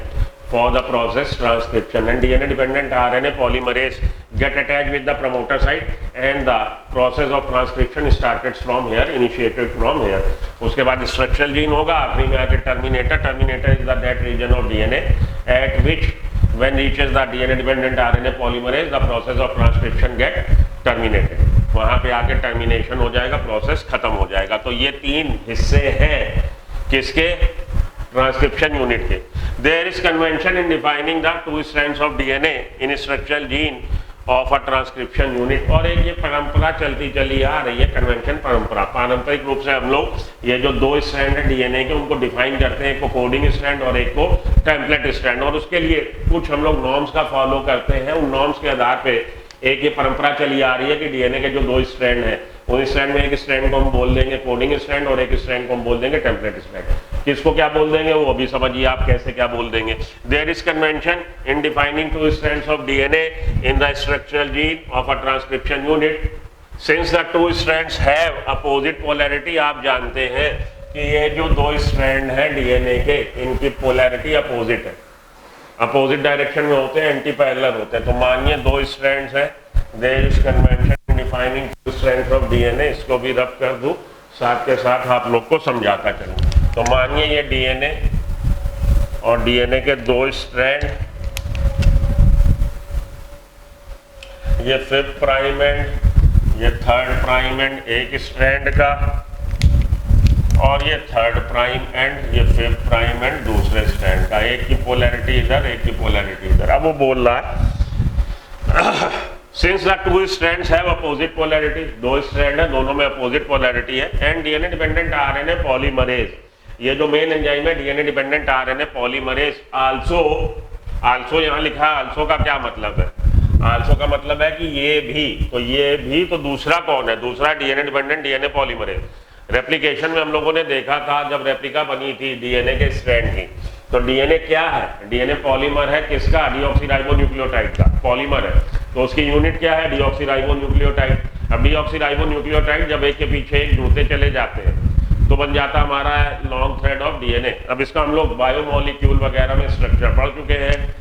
for the process transcription and DNA dependent RNA polymerase get attached with the promoter site and the process of transcription started from here, initiated from here। उसके बाद structural gene होगा, आखिरी में आके terminator. Terminator is the that region of DNA at which when reaches the DNA dependent RNA polymerase the process of transcription get terminated। वहाँ पे आके termination हो जाएगा, प्रोसेस खत्म हो जाएगा। तो ये 3 हिस्से हैं किसके, ट्रांसक्रिप्शन यूनिट के। There is convention in defining the 2 strands of DNA in structural gene of a transcription unit। और एक ये परंपरा चलती चली आ रही है, कन्वेंशन परंपरा। पारंपरिक रूप से हम लोग ये जो 2 स्ट्रैंड है डीएनए के उनको डिफाइन करते हैं, एक को कोडिंग स्ट्रैंड और एक को टेम्पलेट स्ट्रैंड, और उसके लिए कुछ हम लोग नॉर्म्स का फॉलो करते हैं। उन नॉर्म्स के आधार पे एक ये परंपरा चली आ रही है कि डीएनए के जो 2 स्ट्रैंड है, उन स्ट्रैंड में एक स्ट्रैंड को हम बोल देंगे कोडिंग स्ट्रैंड और एक स्ट्रैंड को हम बोल देंगे टेम्पलेट स्ट्रैंड। किसको क्या बोल देंगे वो अभी समझिए आप कैसे क्या बोल देंगे। There is convention in defining 2 strands of DNA in the structural gene of a transcription unit since the 2 strands have opposite polarity. आप जानते हैं कि ये जो 2 स्ट्रैंड है डीएनए के, इनकी पोलैरिटी अपोजिट है, अपोजिट डायरेक्शन में होते हैं, एंटी पैरेलल होते हैं। तो मानिए 2 स्ट्रैंड्स है, there is convention defining two strands of DNA, इसको भी रब कर दूं, साथ के साथ आप लोग को समझाता चलूं। तो मानिए ये डीएनए और डीएनए के 2 स्ट्रैंड, ये 5th प्राइम एंड, ये 3rd प्राइम एंड एक स्ट्रैंड का, और ये 3rd प्राइम एंड, ये 5th प्राइम एंड दूसरे स्ट्रैंड का। एक की पोलैरिटी इधर, एक की पोलैरिटी इधर। अब वो बोल रहा है since the 2 strands have opposite polarity, 2 strand है, दोनों में अपोजिट पोलैरिटी है, and DNA dependent RNA polymerase, ये जो मेन एंजाइम है DNA dependent RNA polymerase also, also यहाँ लिखा है, आल्सो का क्या मतलब है? आल्सो का मतलब है कि ये भी, तो ये भी, तो दूसरा कौन है? दूसरा DNA dependent DNA polymerase. Replication में हम लोगों ने देखा था जब रेप्लिका बनी थी डीएनए के स्ट्रैंड की, तो डीएनए क्या है? डीएनए पॉलीमर है, किसका? डीऑक्सीराइबोन्यूक्लियोटाइड का पॉलीमर है, तो उसकी यूनिट क्या है? डीऑक्सीराइबोन्यूक्लियोटाइड। अब डीऑक्सीराइबोन्यूक्लियोटाइड जब एक के पीछे एक जुड़ते चले जाते हैं तो बन जाता हमारा लॉन्ग थ्रेड ऑफ डीएनए। अब इसका हम लोग बायोमोलिक्यूल वगैरह में स्ट्रक्चर पढ़ चुके हैं,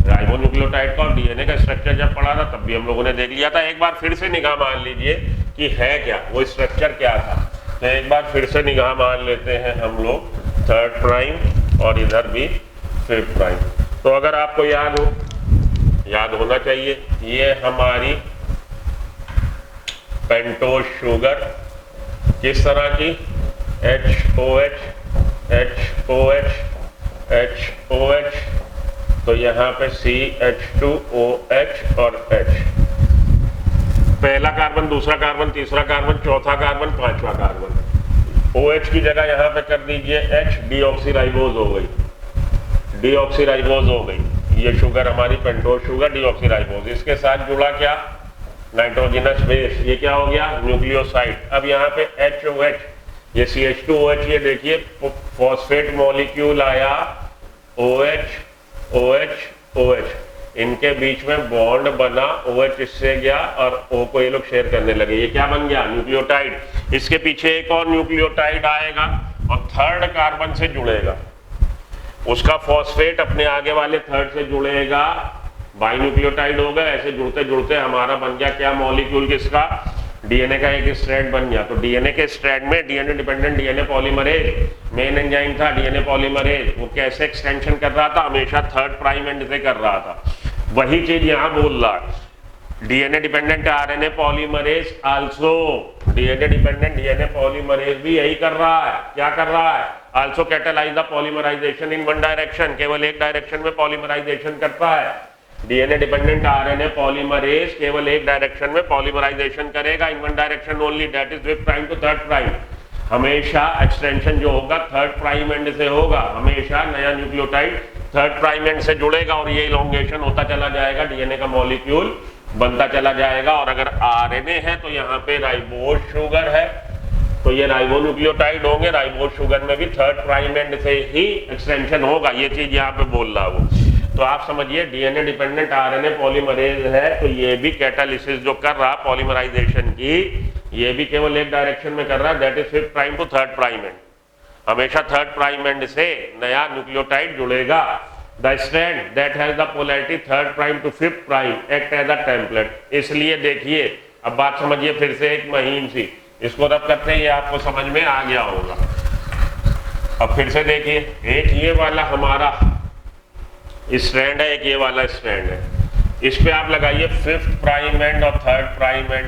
राइबोन्यूक्लियोटाइड का और डीएनए का स्ट्रक्चर जब पढ़ा था तब भी हम लोगों ने देख लिया था। एक बार फिर से निगाह मान लीजिए कि है क्या, वो स्ट्रक्चर क्या था। तो एक बार फिर से निगाह मान लेते हैं हम लोग, 3rd प्राइम और इधर भी 5th प्राइम। तो अगर आपको याद हो, याद होना चाहिए, ये हमारी पेंटोज शुगर किस तरह की? HOH HOH HOH, तो यहाँ पे CH2OH और H, पहला कार्बन, दूसरा कार्बन, तीसरा कार्बन, चौथा कार्बन, 5वां कार्बन। OH की जगह यहाँ पे कर दीजिए H, डीऑक्सीराइबोज हो गई, डीऑक्सीराइबोज हो गई। ये शुगर हमारी पेंटोज शुगर डीऑक्सीराइबोज, इसके साथ जुड़ा क्या? नाइट्रोजनस बेस, ये क्या हो गया? न्यूक्लियोसाइड। अब यहाँ पे HOH, ये CH2OH, ये देखिए फॉस्फेट मॉलिक्यूल आया, OH OH OH, इनके बीच में बॉन्ड बना, OH इससे गया और O को ये लोग शेयर करने लगे, ये क्या बन गया? न्यूक्लियोटाइड। इसके पीछे एक और न्यूक्लियोटाइड आएगा और 3rd कार्बन से जुड़ेगा, उसका फॉस्फेट अपने आगे वाले 3rd से जुड़ेगा, बाइन्यूक्लियोटाइड होगा। ऐसे जुड़ते जुड़ते हमारा बन गया क्या मॉलिक्यूल? किसका? डीएनए का एक स्ट्रैंड बन गया। तो डीएनए के स्ट्रैंड में DNA dependent DNA polymerase main enzyme था, डीएनए पॉलीमरेज, वो कैसे एक्सटेंशन कर रहा था? हमेशा 3rd प्राइम एंड से कर रहा था। वही चीज यहाँ बोल रहा है, DNA dependent RNA polymerase also, DNA dependent DNA polymerase भी यही कर रहा है। क्या कर रहा है? Also catalyse the polymerisation in one direction, केवल एक डायरेक्शन में पॉलीमराइजेशन करता है। डीएनए डिपेंडेंट आरएनए पॉलीमरेज केवल एक डायरेक्शन में पॉलीमराइजेशन करेगा, in one direction only, that is 5th prime to 3rd prime. हमेशा एक्सटेंशन जो होगा 3rd प्राइम एंड से होगा, हमेशा नया न्यूक्लियोटाइड 3rd प्राइम एंड से जुड़ेगा और ये इलोंगेशन होता चला जाएगा, डीएनए का मॉलिक्यूल बनता चला जाएगा। और अगर आरएनए है तो यहाँ पे राइबोज शुगर है, तो ये राइबोन्यूक्लियोटाइड होंगे, राइबोज शुगर में भी 3rd प्राइम एंड से ही एक्सटेंशन होगा। ये चीज यहाँ पे बोल रहा वो, तो आप समझिए डीएनए डिपेंडेंट आरएनए पॉलीमरेज है, तो ये भी कैटालिसिस जो कर रहा पॉलीमराइजेशन की, ये भी केवल एक डायरेक्शन में कर रहा है, that is 5th prime to 3rd prime end. हमेशा 3rd प्राइम एंड से नया न्यूक्लियोटाइड जुड़ेगा। The strand that has the polarity 3rd prime to 5th prime act as a template. इसलिए देखिए, अब बात समझिए फिर से एक महीन सी, इसको रब करते ही आपको समझ में आ गया होगा। अब फिर से देखिए, एक ये वाला हमारा स्ट्रैंड है, एक ये वाला स्ट्रैंड है, इस पे आप लगाइए 5th प्राइम एंड और 3rd प्राइम एंड,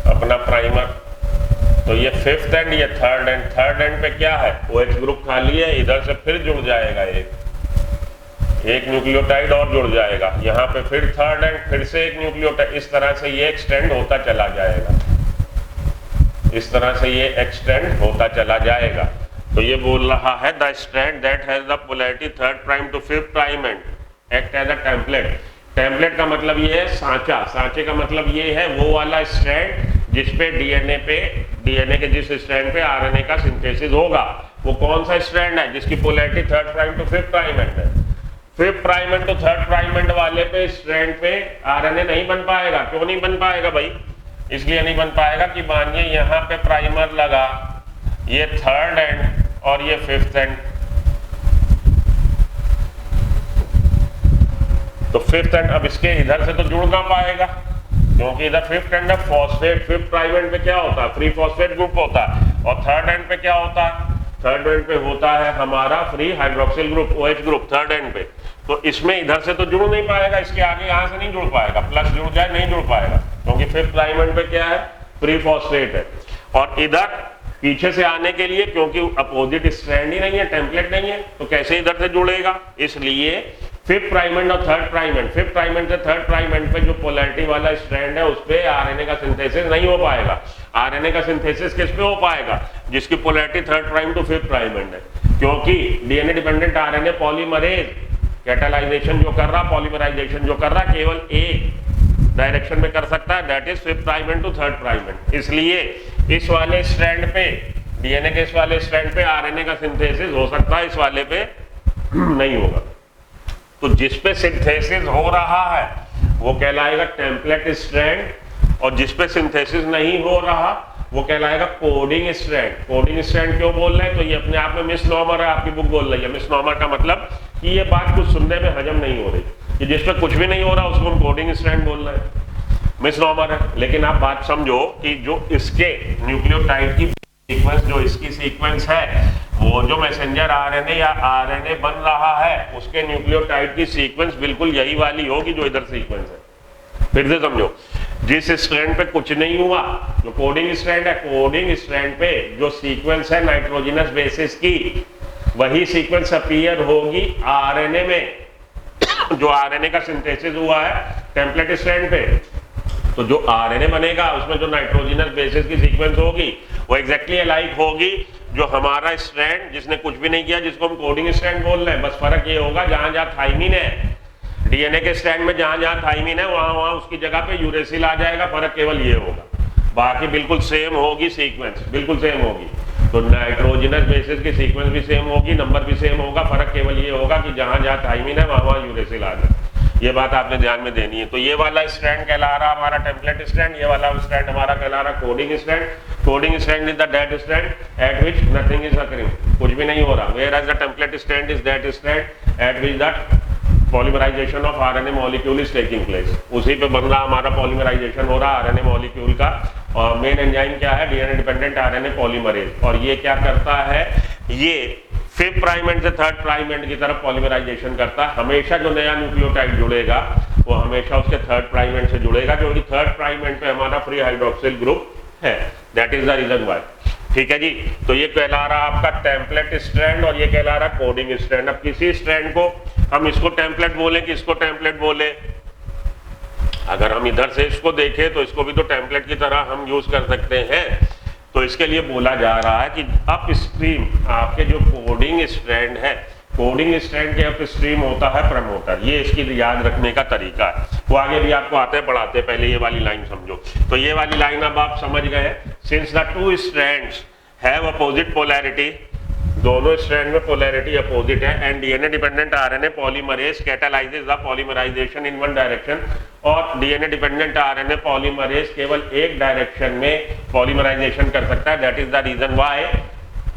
अपना प्राइमर, तो ये 5th एंड, ये 3rd एंड, 3rd एंड पे क्या है? OH ग्रुप खाली है, इधर से फिर जुड़ जाएगा एक न्यूक्लियोटाइड और जुड़ जाएगा, यहाँ पे फिर 3rd एंड, फिर से एक न्यूक्लियोटाइड, इस तरह से ये एक्सटेंड होता चला जाएगा, इस तरह से ये एक्सटेंड होता चला जाएगा। तो ये बोल रहा है the strand that has the polarity 3rd prime to 5th prime end act as a template. Template का मतलब ये है सांचा, सांचे का मतलब ये है वो वाला स्ट्रैंड जिसपे डीएनए के जिस स्ट्रैंड पे आरएनए का सिंथेसिस होगा। वो कौन सा स्ट्रैंड है? जिसकी polarity 3rd prime to 5th prime end है। 5th prime end to 3rd prime end वाले पे स्ट्रैंड पे आरएनए नहीं बन पाएगा। क्यों नहीं बन पाएगा भाई? इसलिए नहीं बन पाएगा कि मानिए यहाँ पे प्राइमर लगा, ये 3rd एंड और ये 5th एंड, तो 5th एंड अब इसके इधर से तो जुड़ ना पाएगा, क्योंकि इधर fifth and phosphate, fifth prime end पे क्या होता है, फ्री फॉस्फेट ग्रुप होता है, और थर्ड एंड पे क्या होता है, थर्ड एंड पे होता है हमारा free hydroxyl group, OH group third and पे। तो इसमें इधर से तो जुड़ नहीं पाएगा, इसके आगे यहाँ से नहीं जुड़ पाएगा, प्लस जुड़ जाए नहीं जुड़ पाएगा, क्योंकि फिफ्थ प्राइम एंड पे क्या है, फ्री फॉस्फेट है। और इधर पीछे से आने के लिए, क्योंकि अपोजिट स्ट्रैंड ही नहीं है, टेम्पलेट नहीं है, तो कैसे इधर से जुड़ेगा, इसलिए फिफ्थ प्राइम एंड और third prime and, fifth prime end से थर्ड प्राइम एंड पे जो पोलैरिटी वाला स्ट्रैंड है उस पे आरएनए का सिंथेसिस नहीं हो पाएगा। आरएनए का सिंथेसिस किस पे हो पाएगा, जिसकी polarity third prime to fifth prime end है, क्योंकि DNA dependent RNA polymerase catalysation जो कर रहा, पॉलीमराइजेशन जो कर रहा, केवल एक डायरेक्शन में कर सकता है, that is fifth prime end to third prime end. इसलिए इस वाले स्ट्रैंड पे, डीएनए के इस वाले स्ट्रैंड पे आरएनए का सिंथेसिस हो सकता है, इस वाले पे नहीं होगा। तो जिस पे सिंथेसिस हो रहा है वो कहलाएगा टेम्पलेट स्ट्रैंड, और जिस पे सिंथेसिस नहीं हो रहा वो कहलाएगा कोडिंग स्ट्रैंड। कोडिंग स्ट्रैंड क्यों बोल रहे हैं, तो ये अपने आप में मिसनॉमर है, आपकी बुक बोल रही है। मिसनॉमर का मतलब कि ये बात कुछ सुनने में हजम नहीं हो रही, कि जिस पे कुछ भी नहीं हो रहा उसको हम कोडिंग स्ट्रैंड बोल रहे हैं, मिसनॉमर है। लेकिन आप बात समझो कि जो इसके न्यूक्लियोटाइड की सीक्वेंस, जो इसकी सीक्वेंस है, वो जो मैसेंजर आरएनए या आरएनए बन रहा है उसके न्यूक्लियोटाइड की सीक्वेंस बिल्कुल यही वाली होगी जो इधर सीक्वेंस है। फिर से समझो, जिस स्ट्रैंड पे कुछ नहीं हुआ, जो कोडिंग स्ट्रैंड है, कोडिंग स्ट्रैंड पे जो सीक्वेंस है नाइट्रोजनस बेसिस की, वही सीक्वेंस अपीयर होगी आरएनए में जो आरएनए का सिंथेसिस हुआ है टेम्पलेट स्ट्रैंड पे। तो जो आरएनए बनेगा उसमें जो नाइट्रोजनस बेसिस की सीक्वेंस होगी वो एग्जैक्टली अलाइक होगी जो हमारा स्ट्रैंड जिसने कुछ भी नहीं किया, जिसको हम कोडिंग स्ट्रैंड बोल रहे हैं। बस फर्क ये होगा जहां जहां थाइमिन है, डीएनए के स्ट्रैंड में जहां जहां थाइमिन है वहां वहां उसकी जगह पे यूरेसिल आ जाएगा। फर्क केवल ये होगा, बाकी बिल्कुल सेम होगी, सीक्वेंस बिल्कुल सेम होगी। तो नाइट्रोजनस बेसिस की सीक्वेंस भी सेम होगी, नंबर भी सेम होगा, फर्क केवल ये होगा कि जहां जहां थाइमिन है वहां वहां यूरेसिल आ जाए। ये बात आपने ध्यान में देनी है। तो ये वाला स्ट्रैंड कहला रहा हमारा टेम्पलेट स्ट्रैंड, ये वाला स्ट्रैंड हमारा कहला रहा coding strand. Coding strand is the that strand at which nothing is occurring, कुछ भी नहीं हो रहा। Whereas the template strand is that strand at which the polymerisation of RNA molecule is taking place, उसी पे बन रहा हमारा पॉलीमराइजेशन हो रहा आरएनए मॉलिक्यूल का। और मेन एंजाइम क्या है, डीएनए डिपेंडेंट आरएनए पॉलीमरेज। और ये क्या करता है, ये फिफ्थ प्राइम एंड से थर्ड प्राइम एंड की तरफ पॉलीमराइजेशन करता है। हमेशा जो नया न्यूक्लियोटाइड जुड़ेगा वो हमेशा उसके थर्ड प्राइम एंड से जुड़ेगा, क्योंकि थर्ड प्राइम एंड पे हमारा फ्री हाइड्रोक्सिल ग्रुप है। That is the reason why. ठीक है जी। तो ये कहला रहा आपका टेम्पलेट स्ट्रैंड और ये कहला रहा कोडिंग स्ट्रैंड। अब किसी स्ट्रैंड को हम इसको टेम्पलेट बोले कि इसको टेम्पलेट बोले, अगर हम इधर से इसको देखें तो इसको भी तो टेम्पलेट की तरह हम यूज कर सकते हैं। तो इसके लिए बोला जा रहा है कि अप स्ट्रीम आपके जो कोडिंग स्ट्रैंड है, कोडिंग स्ट्रैंड के अप स्ट्रीम होता है प्रमोटर। ये इसकी याद रखने का तरीका है, वो आगे भी आपको आते पढ़ाते। पहले ये वाली लाइन समझो। तो ये वाली लाइन अब आप समझ गए, since the two strands have opposite polarity, दोनों स्ट्रैंड में पोलैरिटी अपोजिट है, and DNA dependent RNA polymerase catalyses the polymerisation in one direction, और डीएनए डिपेंडेंट आरएनए पॉलीमरेज केवल एक डायरेक्शन में पॉलीमराइजेशन कर सकता है। That is the reason why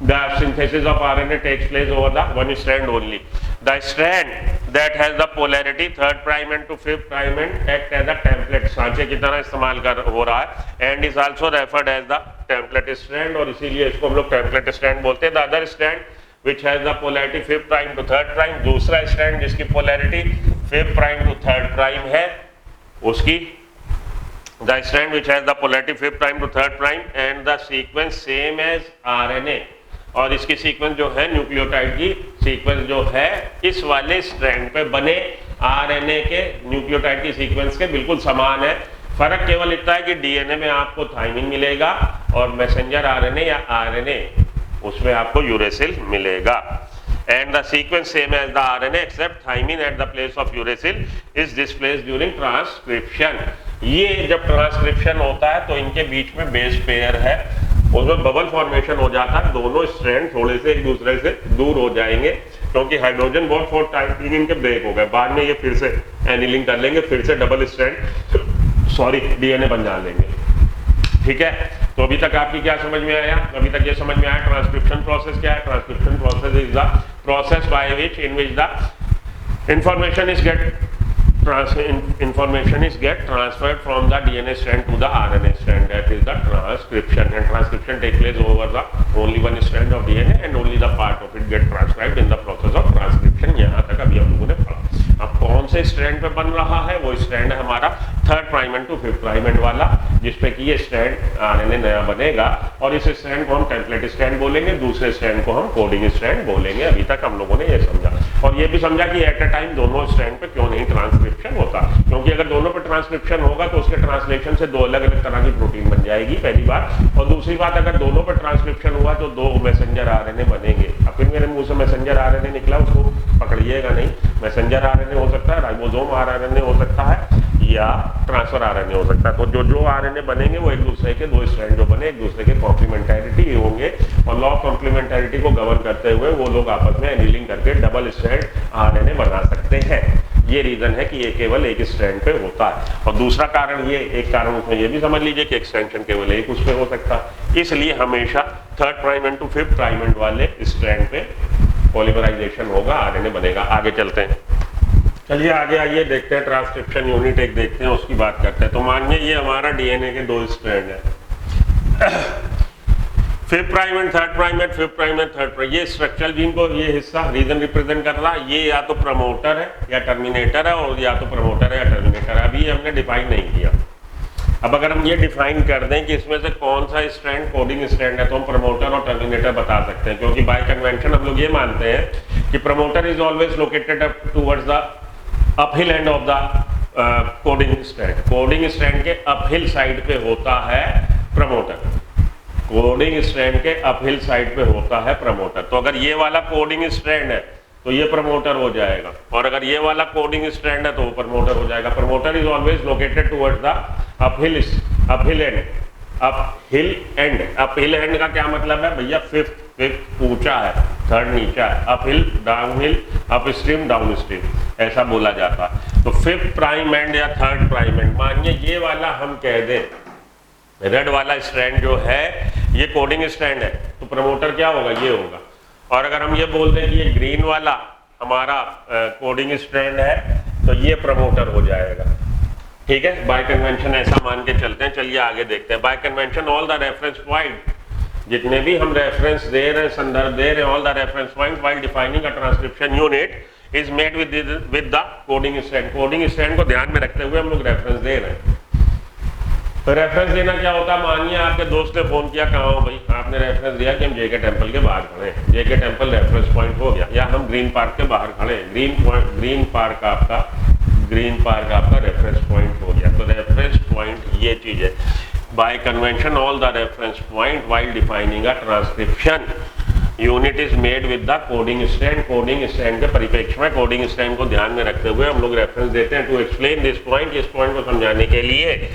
the synthesis of RNA takes place over the one strand only. The strand that has the polarity third prime end to fifth prime end act as a template, सांचे की तरह इस्तेमाल कर हो रहा है, and is also referred as the template strand, और इसीलिए इसको हम लोग टेम्पलेट स्ट्रैंड बोलते हैं। The other strand which has the polarity fifth prime to third prime, दूसरा स्ट्रैंड जिसकी polarity fifth prime to third prime है, उसकी the strand which has the polarity fifth prime to third prime and the sequence same as RNA, और इसकी sequence जो है nucleotide की sequence जो है इस वाले स्ट्रैंड पे बने आरएनए के न्यूक्लियोटाइड की सीक्वेंस के बिल्कुल समान है। फर्क केवल इतना है कि डीएनए में आपको थाइमिन मिलेगा और मैसेंजर आरएनए या आरएनए उसमें आपको यूरेसिल मिलेगा। And the sequence same as the RNA except thymine at the place of uracil is displaced during transcription. ये जब ट्रांसक्रिप्शन होता है तो इनके बीच में बेस पेयर है, उसमें बबल फॉर्मेशन हो जाता है, दोनों स्ट्रैंड थोड़े से एक दूसरे से दूर हो जाएंगे क्योंकि hydrogen bond for time being इनके ब्रेक हो गए। बाद में ये फिर से एनिलिंग कर लेंगे, फिर से डबल स्ट्रैंड डीएनए बन जा लेंगे। ठीक है, तो अभी तक आपकी क्या समझ में आया? अभी तक ये समझ में आया ट्रांसक्रिप्शन प्रोसेस क्या है। Transcription process is the process by which in which the information is get information is get transferred from the DNA strand to the RNA strand, that is the transcription, and transcription take place over the only one strand of DNA and only the part of it get transcribed in the process of transcription। यहाँ तक अभी हम लोगों ने पढ़ा। अब कौन से स्ट्रैंड पे बन रहा है? वो स्ट्रैंड है हमारा 3rd प्राइमेंड टू 5th प्राइमेंड वाला, जिसपे कि ये स्ट्रैंड आरएनए नया बनेगा, और इस स्ट्रैंड को हम टेम्पलेट स्ट्रैंड बोलेंगे, दूसरे स्ट्रैंड को हम कोडिंग स्ट्रैंड बोलेंगे। अभी तक हम लोगों ने ये समझा, और ये भी समझा कि एट अ टाइम दोनों स्ट्रैंड पे क्यों नहीं ट्रांसक्रिप्शन होता, क्योंकि अगर दोनों पे ट्रांसक्रिप्शन होगा तो उसके ट्रांसलेशन से 2 अलग अलग तरह की प्रोटीन बन जाएगी, पहली बात। और दूसरी बात, अगर दोनों पे ट्रांसक्रिप्शन हुआ तो 2 मैसेंजर आरएनए बनेंगे। अब फिर मेरे मुंह से मैसेंजर आरएनए निकला, उसको पकड़िएगा नहीं। मैसेंजर आरएनए हो सकता है, राइबोसोम आरएनए हो सकता है, या ट्रांसफर आरएनए हो सकता है। तो जो आरएनए बनेंगे वो एक दूसरे के 2 स्ट्रैंड जो बने एक दूसरे के कॉम्प्लीमेंटैरिटी होंगे, और लॉ ऑफ कॉम्प्लीमेंटैरिटी को गवर्न करते हुए वो लोग आपस में एनीलिंग करके डबल स्ट्रैंड आरएनए बना सकते हैं। ये रीजन है कि ये केवल एक स्ट्रैंड पे होता है। और दूसरा कारण, ये एक कारण उसमें ये भी समझ लीजिए कि एक्सटेंशन केवल एक उस पे हो सकता है, इसलिए हमेशा 3rd प्राइमेंड टू 5th प्राइमेंड वाले स्ट्रैंड पे पॉलीमराइजेशन होगा, आरएनए बनेगा। आगे चलते हैं, चलिए आगे आइए, देखते हैं ट्रांसक्रिप्शन यूनिट एक देखते हैं, उसकी बात करते हैं। तो मानिए ये हमारा डीएनए के 2 स्ट्रैंड है, 5th प्राइमेंड 3rd प्राइमेंड 5th प्राइमेंड 3rd प्राइमेंड। ये स्ट्रक्चरल जीन को ये हिस्सा रीजन रिप्रेजेंट कर रहा है, ये या तो प्रमोटर है या टर्मिनेटर है, और या तो प्रमोटर है या टर्मिनेटर है। अभी हमने डिफाइन नहीं किया। अब अगर हम ये डिफाइन कर दें कि इसमें से कौन सा स्ट्रैंड कोडिंग स्ट्रैंड है, तो हम प्रमोटर और टर्मिनेटर बता सकते हैं, क्योंकि बाय कन्वेंशन हम लोग ये मानते हैं कि promoter is always located up towards the uphill end of the coding strand. Coding strand के अपहिल साइड पे होता है प्रमोटर, कोडिंग स्ट्रैंड के अपहिल साइड पे होता है प्रमोटर। तो अगर ये वाला कोडिंग स्ट्रैंड है तो ये प्रमोटर हो जाएगा, और अगर ये वाला कोडिंग स्ट्रैंड है तो वो प्रमोटर हो जाएगा। Promoter is always located towards the uphill and. Uphill and का क्या मतलब है भैया? 5th ऊंचा है, 3rd नीचा है, अपहिल डाउनहिल, अपस्ट्रीम डाउनस्ट्रीम, ऐसा बोला जाता है। तो 5th प्राइम एंड या 3rd प्राइम एंड, मानिए ये वाला हम कह दें रेड वाला स्ट्रैंड जो है ये कोडिंग स्ट्रैंड है, तो प्रमोटर क्या होगा? ये होगा। और अगर हम ये बोल दें कि ये ग्रीन वाला हमारा कोडिंग स्ट्रैंड है, तो ये प्रमोटर हो जाएगा। ठीक है, बाय कन्वेंशन ऐसा मान के चलते हैं। चलिए आगे देखते हैं। Bye convention all the reference point, जितने भी हम रेफरेंस दे रहे हैं, संदर्भ दे रहे हैं, all the reference point while defining a transcription unit is made with the coding strand. Coding strand को ध्यान में रखते हुए हम लोग रेफरेंस दे रहे हैं। तो रेफरेंस देना क्या होता है? मानिए आपके दोस्त ने फोन किया, कहाँ हो भाई? आपने रेफरेंस दिया कि हम जेके टेम्पल के बाहर खड़े हैं, जेके टेम्पल रेफरेंस पॉइंट हो गया, या हम ग्रीन पार्क के बाहर खड़े हैं, ग्रीन पार्क आपका रेफरेंस पॉइंट हो गया। तो रेफरेंस पॉइंट ये चीज है। Bye convention all the reference point while defining a transcription unit is made with the coding strand. Coding strand के परिप्रेक्ष्य में कोडिंग स्ट्रैंड को ध्यान में रखते हुए हम लोग रेफरेंस देते हैं। टू एक्सप्लेन दिस पॉइंट, इस पॉइंट को समझाने के लिए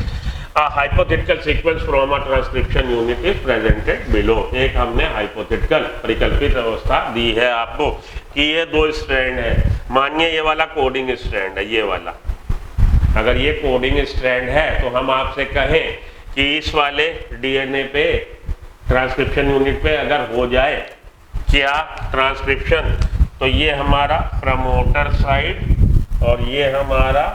A hypothetical sequence from a transcription unit is presented below। एक हमने hypothetical परिकल्पित अवस्था दी है आपको कि ये 2 स्ट्रैंड है। मानिए ये वाला कोडिंग स्ट्रैंड है, ये वाला अगर ये कोडिंग स्ट्रैंड है तो हम आपसे कहें कि इस वाले डीएनए पे ट्रांसक्रिप्शन यूनिट पे अगर हो जाए क्या ट्रांसक्रिप्शन, तो ये हमारा प्रमोटर साइड और ये हमारा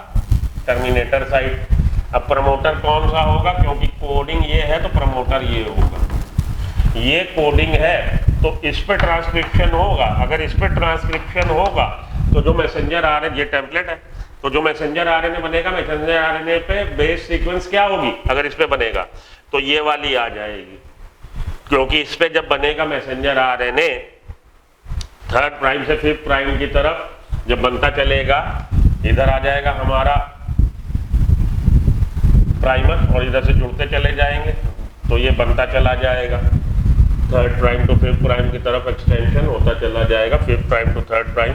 टर्मिनेटर साइड। अब प्रमोटर कौन सा होगा? क्योंकि कोडिंग ये है तो प्रमोटर ये होगा। ये कोडिंग है तो इस पे ट्रांसक्रिप्शन होगा। अगर इस पे ट्रांसक्रिप्शन होगा तो जो मैसेंजर आरएनए, ये टेम्पलेट है, तो जो मैसेंजर आरएनए बनेगा, मैसेंजर आरएनए पे बेस सीक्वेंस क्या होगी? अगर इस पे बनेगा तो ये वाली आ जाएगी, क्योंकि इस पे जब बनेगा मैसेंजर आरएनए 3rd प्राइम से 5th प्राइम की तरफ जब बनता चलेगा, इधर आ जाएगा हमारा प्राइमर और इधर से जुड़ते चले जाएंगे, तो ये बनता चला जाएगा। 3rd prime to 5th prime की तरफ एक्सटेंशन होता चला जाएगा। 5th prime to 3rd prime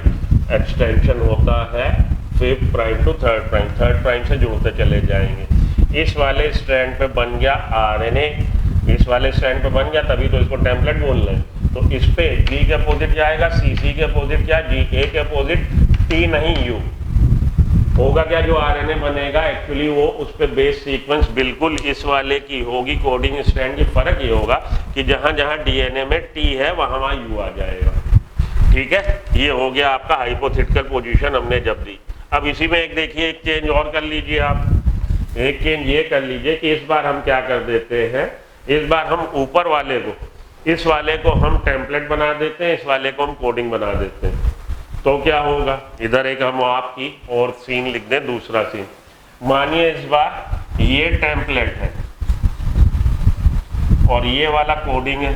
extension होता है 5th prime to 3rd prime, 3rd prime से जुड़ते चले जाएंगे। इस वाले स्ट्रैंड पे बन गया आरएनए, इस वाले स्ट्रैंड पे बन गया, तभी तो इसको टेम्पलेट बोल रहे हैं। तो इस पे जी के अपोजिट जाएगा, सी के अपोजिट क्या? जी, ए के अपोजिट टी नहीं यू होगा। क्या जो आरएनए बनेगा एक्चुअली वो उस पे बेस सीक्वेंस बिल्कुल इस वाले की होगी। कोडिंग स्ट्रैंड की फर्क ये होगा कि जहां जहां डीएनए में टी है वहां वहां यू आ जाएगा। ठीक है, ये हो गया आपका हाइपोथेटिकल पोजीशन हमने जब दी। अब इसी में एक देखिए, एक चेंज और कर लीजिए आप। एक चेंज ये कर लीजिए कि इस बार हम क्या कर देते हैं, इस बार हम ऊपर वाले को, इस वाले को हम टेम्पलेट बना देते हैं, इस वाले को हम कोडिंग बना देते हैं। तो क्या होगा, इधर एक हम आपकी और सीन लिख दें, दूसरा सीन। मानिए इस बार ये टेम्पलेट है और ये वाला कोडिंग है।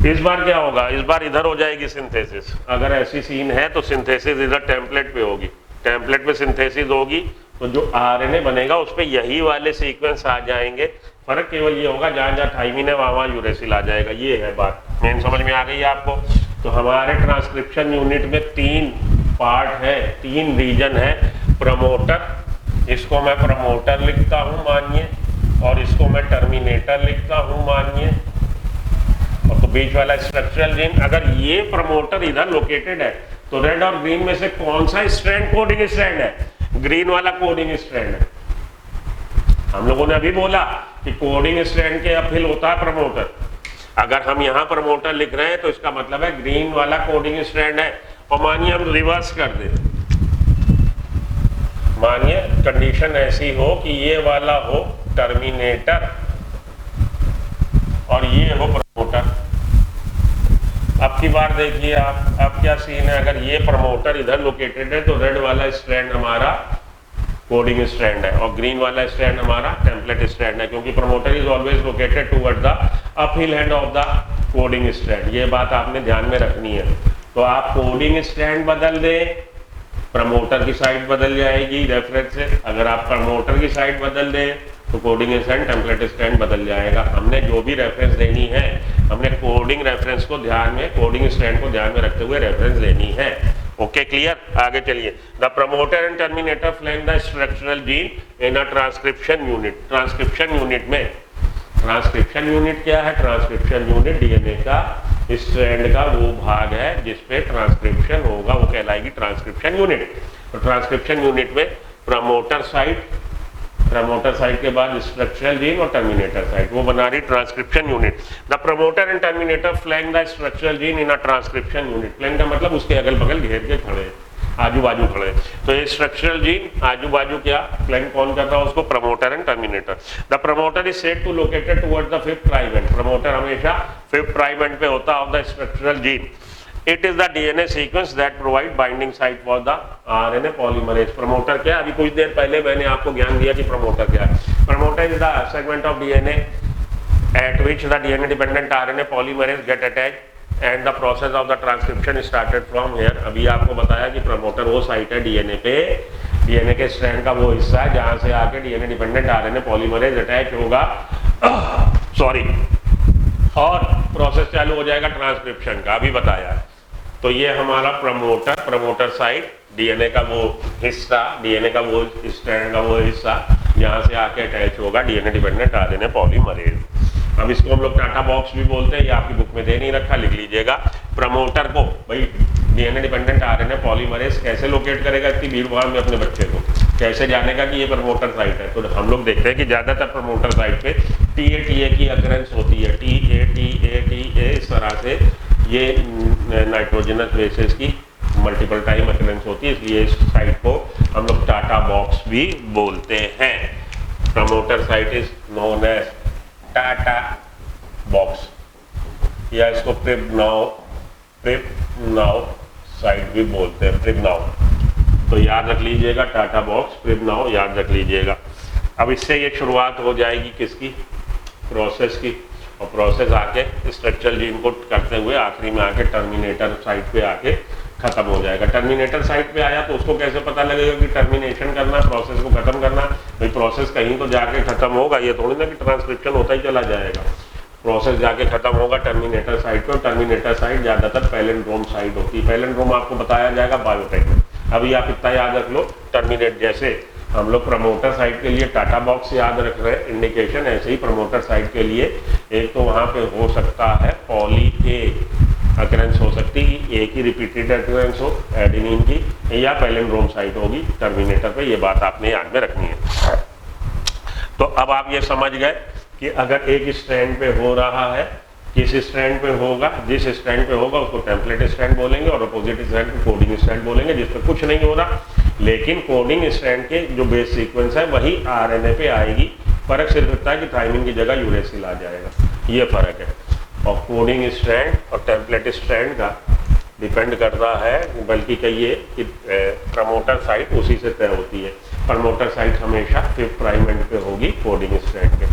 इस बार क्या होगा, इस बार इधर हो जाएगी सिंथेसिस। अगर ऐसी सीन है तो सिंथेसिस इधर टेम्पलेट पे होगी, टेम्पलेट पे सिंथेसिस होगी, तो जो आरएनए बनेगा उस पे यही वाले सीक्वेंस आ जाएंगे। फर्क केवल ये होगा, जहां जहां थाइमिन है वहां यूरेसिल आ जाएगा। ये है बात, मेन समझ में आ गई है आपको। तो हमारे ट्रांसक्रिप्शन यूनिट में 3 पार्ट है, 3 रीजन है। प्रमोटर, इसको मैं प्रमोटर लिखता हूं मानिए, और इसको मैं टर्मिनेटर लिखता हूं मानिए, और तो बीच वाला स्ट्रक्चरल जीन। अगर ये प्रमोटर इधर लोकेटेड है तो रेड और ग्रीन में से कौन सा स्ट्रैंड कोडिंग स्ट्रैंड है, ग्रीन वाला कोडिंग स्ट्रैंड है। हम लोगों ने अभी बोला कि कोडिंग स्ट्रैंड के अपहिल होता है प्रमोटर। अगर हम यहां प्रमोटर लिख रहे हैं तो इसका मतलब है ग्रीन वाला कोडिंग स्ट्रैंड है। और मानिए हम रिवर्स कर दें, मानिए कंडीशन ऐसी हो कि ये वाला हो टर्मिनेटर और ये हो प्रमोटर। अब की बार देखिए आप, अब क्या सीन है, अगर ये प्रमोटर इधर लोकेटेड है तो रेड वाला स्ट्रैंड हमारा कोडिंग स्ट्रैंड है और ग्रीन वाला स्ट्रैंड हमारा टेम्पलेट स्ट्रैंड है, क्योंकि promoter is always located toward the uphill end of the coding strand. ये बात आपने ध्यान में रखनी है। तो आप कोडिंग स्ट्रैंड बदल दें, प्रमोटर की साइड बदल जाएगी रेफरेंस से। अगर आप प्रमोटर की साइड बदल दें तो कोडिंग स्ट्रैंड टेम्पलेट स्ट्रैंड बदल जाएगा। हमने जो भी रेफरेंस देनी है, हमने कोडिंग रेफरेंस को ध्यान में, कोडिंग स्ट्रैंड को ध्यान में रखते हुए रेफरेंस लेनी है। ओके क्लियर, आगे चलिए। The promoter and terminator flank the structural gene in a transcription unit. Transcription unit में, ट्रांसक्रिप्शन यूनिट क्या है, ट्रांसक्रिप्शन यूनिट डीएनए का स्ट्रैंड का वो भाग है जिसपे ट्रांसक्रिप्शन होगा, वो कहलाएगी ट्रांसक्रिप्शन यूनिट। तो ट्रांसक्रिप्शन यूनिट में प्रमोटर साइट, प्रमोटर साइट के बाद स्ट्रक्चरल जीन और टर्मिनेटर साइट, वो बना रही transcription unit. The promoter and terminator flank the structural gene in a transcription unit. Flank का मतलब उसके अगल बगल घेर के खड़े, आजू बाजू खड़े। तो ये स्ट्रक्चरल जीन आजू बाजू क्या फ्लैंक कौन कर रहा है उसको, promoter and terminator. The promoter is said to located towards the 5th prime end. Promoter हमेशा 5th प्राइम एंड पे होता है of the structural gene. It is the DNA sequence that provide binding site for the RNA polymerase. Promoter क्या है, अभी कुछ देर पहले मैंने आपको ज्ञान दिया कि प्रमोटर क्या है। Promoter is the segment of DNA at which the DNA dependent RNA polymerase get attached and the process of the transcription started from here. अभी आपको बताया कि प्रमोटर वो साइट है डीएनए पे, डीएनए के स्ट्रैंड का वो हिस्सा है जहां से आके DNA dependent RNA polymerase attach होगा, सॉरी, और प्रोसेस चालू हो जाएगा ट्रांसक्रिप्शन का, अभी बताया है। तो ये हमारा प्रमोटर, प्रमोटर साइट, डीएनए का वो हिस्सा, डीएनए का वो स्ट्रैंड का वो हिस्सा जहां से आके अटैच होगा डीएनए डिपेंडेंट आरएनए पॉलीमरेज। अब इसको हम लोग टाटा बॉक्स भी बोलते हैं, ये आपकी बुक में दे नहीं रखा, लिख लीजिएगा। प्रमोटर को भाई डीएनए डिपेंडेंट आरएनए पॉलीमरेज कैसे लोकेट करेगा इतनी भीड़ भाड़ में अपने बच्चे को, कैसे जानेगा कि ये प्रमोटर साइट है। तो हम लोग देखते हैं कि ज्यादातर प्रमोटर साइट पे टीए की अकरेंस होती है, टीए इस तरह से ये नाइट्रोजनस बेसिस की मल्टीपल टाइम अकरेंस होती है, इसलिए इस साइट को हम लोग टाटा बॉक्स भी बोलते हैं। Promoter site is known as TATA box, या इसको प्रिबनाउ साइट भी बोलते हैं, प्रिबनाउ। तो याद रख लीजिएगा, टाटा बॉक्स, प्रिबनाउ याद रख लीजिएगा। अब इससे ये शुरुआत हो जाएगी किसकी, प्रोसेस की, और प्रोसेस आके स्ट्रक्चरल जीन को करते हुए आखिरी में आके टर्मिनेटर साइट पे आके खत्म हो जाएगा। टर्मिनेटर साइट पे आया तो उसको कैसे पता लगेगा कि टर्मिनेशन करना, प्रोसेस को खत्म करना। भाई प्रोसेस कहीं तो जाके खत्म होगा, ये थोड़ी ना कि ट्रांसक्रिप्शन होता ही चला जाएगा। प्रोसेस जाके खत्म होगा टर्मिनेटर साइट पे, और टर्मिनेटर साइट ज्यादातर पैलेंड्रोम साइट होती है। पैलेंड्रोम आपको बताया जाएगा बायोटेक में, अभी आप इतना याद रख लो। टर्मिनेट जैसे हम लोग प्रमोटर साइट के लिए टाटा बॉक्स याद रख रहे हैं इंडिकेशन, ऐसे ही प्रमोटर साइट के लिए एक तो वहां पे हो सकता है पॉली ए अकरेंस हो सकती है, एक ही रिपीटेड अकरेंस हो एडेनिन की, या पैलेंड्रोम साइट होगी टर्मिनेटर पे, ये बात आपने याद में रखनी है। तो अब आप ये समझ गए कि अगर एक स्ट्रैंड पे हो रहा है किस स्ट्रैंड पे होगा, जिस स्ट्रैंड पे होगा उसको टेम्पलेट स्ट्रैंड बोलेंगे और अपोजिट स्ट्रैंड को कोडिंग स्ट्रैंड बोलेंगे, जिस पे कुछ नहीं हो रहा, लेकिन कोडिंग स्ट्रैंड के जो बेस सीक्वेंस है वही आरएनए पे आएगी। फर्क सिर्फ इतना है कि थाइमिन की जगह यूरेसिल आ जाएगा, ये फर्क है। और कोडिंग स्ट्रैंड और टेम्पलेट स्ट्रैंड का डिपेंड करता है, बल्कि कहिए कि प्रमोटर साइट उसी से तय होती है। प्रमोटर साइट हमेशा 5th प्राइम एंड पे होगी कोडिंग स्ट्रैंड के।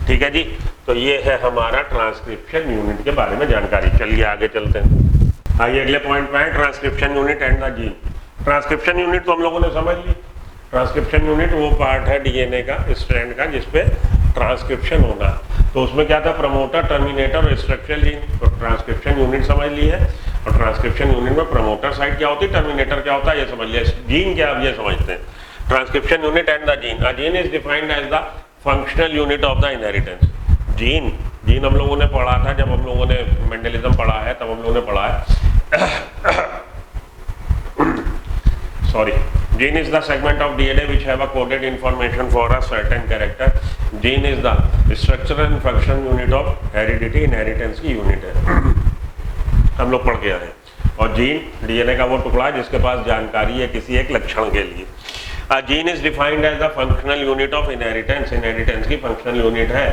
ठीक है जी, तो ये है हमारा ट्रांसक्रिप्शन यूनिट के बारे में जानकारी। चलिए आगे चलते हैं। आइए अगले पॉइंट पे आए, transcription unit and the gene. Transcription unit तो हम लोगों ने समझ ली। ट्रांसक्रिप्शन यूनिट वो पार्ट है डीएनए का, स्ट्रैंड का, जिसपे ट्रांसक्रिप्शन होना। तो उसमें क्या था, प्रमोटर, टर्मिनेटर और स्ट्रक्चरल जीन। तो ट्रांसक्रिप्शन यूनिट समझ ली है। और ट्रांसक्रिप्शन यूनिट में प्रमोटर साइट क्या होती है, टर्मिनेटर क्या होता है, ये समझ लिया। जीन क्या, अब ये समझते हैं। Transcription unit and the gene. A gene is defined as the functional unit of the inheritance. Gene हम लोगों ने पढ़ा था, जब हम लोगों ने मेंडलिज्म पढ़ा है तब हम लोगों ने पढ़ा है sorry, gene is the segment of DNA which have a coded information for a certain character. Gene is the structural and function unit of heredity, inheritance की unit है हम लोग पढ़ के आए। और जीन डीएनए का वो टुकड़ा है जिसके पास जानकारी है किसी एक लक्षण के लिए। A gene is defined as the functional unit of inheritance. Inheritance की functional unit है।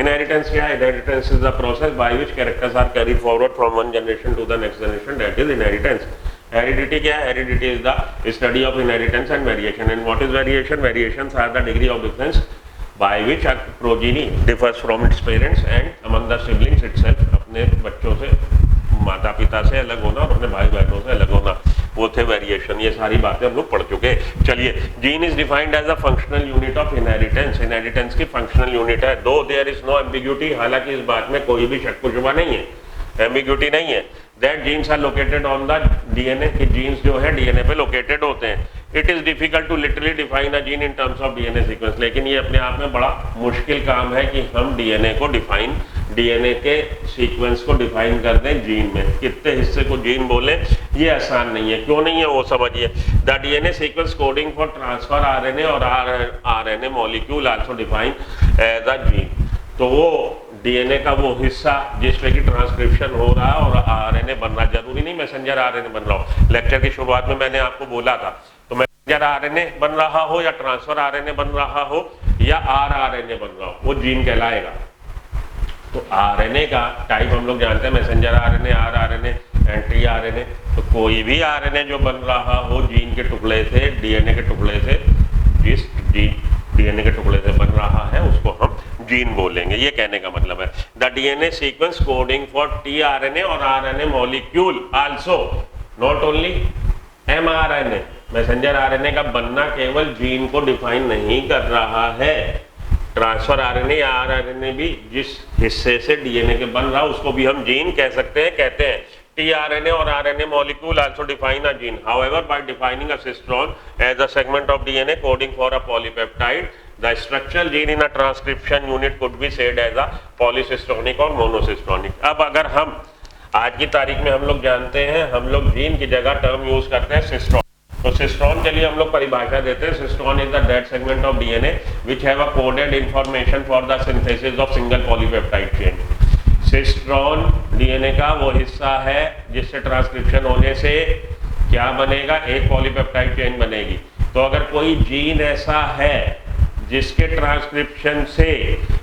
Inheritance क्या है? Inheritance is the process by which characters are carried forward from one generation to the next generation. That is inheritance. Heredity क्या है? Heredity is the study of inheritance and variation. And what is variation? Variations are the degree of difference by which a progeny differs from its parents and among the siblings itself. अपने बच्चों से, माता पिता से अलग होना और अपने भाई बहनों से अलग होना, वो थे वेरिएशन। ये सारी बातें हम लोग पढ़ चुके। चलिए, gene is defined as a functional unit of inheritance. Inheritance की फंक्शनल यूनिट है। दो देयर इज नो एम्बिग्यूटी, हालांकि इस बात में कोई भी शक शुबा नहीं है, एम्बिग्यूटी नहीं है। That genes are located on the DNA, कि जीन्स जो है डीएनए पे लोकेटेड होते हैं। It is difficult to literally define a gene in terms of DNA sequence. लेकिन ये अपने आप में बड़ा मुश्किल काम है कि हम डीएनए को डिफाइन, डीएनए के सीक्वेंस को डिफाइन कर दें जीन में। कितने हिस्से को जीन बोले, ये आसान नहीं है। क्यों नहीं है वो समझिए। The DNA sequence coding for transfer RNA और RNA molecule also define as a gene. तो वो डीएनए का वो हिस्सा जिसपे कि ट्रांसक्रिप्शन हो रहा है और आरएनए बन रहा, जरूरी नहीं मैसेंजर आरएनए बन रहा हो। लेक्चर की शुरुआत में मैंने आपको बोला था, तो मैसेंजर आरएनए बन रहा हो या ट्रांसफर आरएनए बन रहा हो या आरएनए बन रहा हो, वो जीन कहलाएगा। तो आरएनए का टाइप हम लोग जानते हैं, messenger RNA, RNA, anti RNA. तो कोई भी आरएनए जो बन रहा हो जीन के टुकड़े से, डीएनए के टुकड़े से, जिस डीएनए के टुकड़े से बन रहा है उसको हम जीन बोलेंगे। ये कहने का मतलब है the DNA sequence coding for tRNA और RNA molecule also, not only mRNA. Messenger RNA का बनना केवल जीन को डिफाइन नहीं कर रहा है। ट्रांसफर आरएनए या आरएनए भी जिस हिस्से से डीएनए के बन रहा है उसको भी हम जीन कह सकते हैं, कहते हैं। tRNA or RNA molecule also define a gene. However, by defining a cistron as a segment of DNA coding for a polypeptide, the structural gene in a transcription unit could be said as a polycistronic or monocystronic. अब अगर हम आज की तारीख में हम लोग जानते हैं, हम लोग जीन की जगह टर्म यूज करते हैं सिस्ट्रॉन। तो सिस्ट्रॉन के लिए हम लोग परिभाषा देते हैं, cistron is the that segment of DNA which have a coded information for the synthesis of single polypeptide chain. Cistron DNA का वो हिस्सा है जिससे ट्रांसक्रिप्शन होने से क्या बनेगा, एक पॉलीपेप्टाइड चेन बनेगी। तो अगर कोई जीन ऐसा है जिसके ट्रांसक्रिप्शन से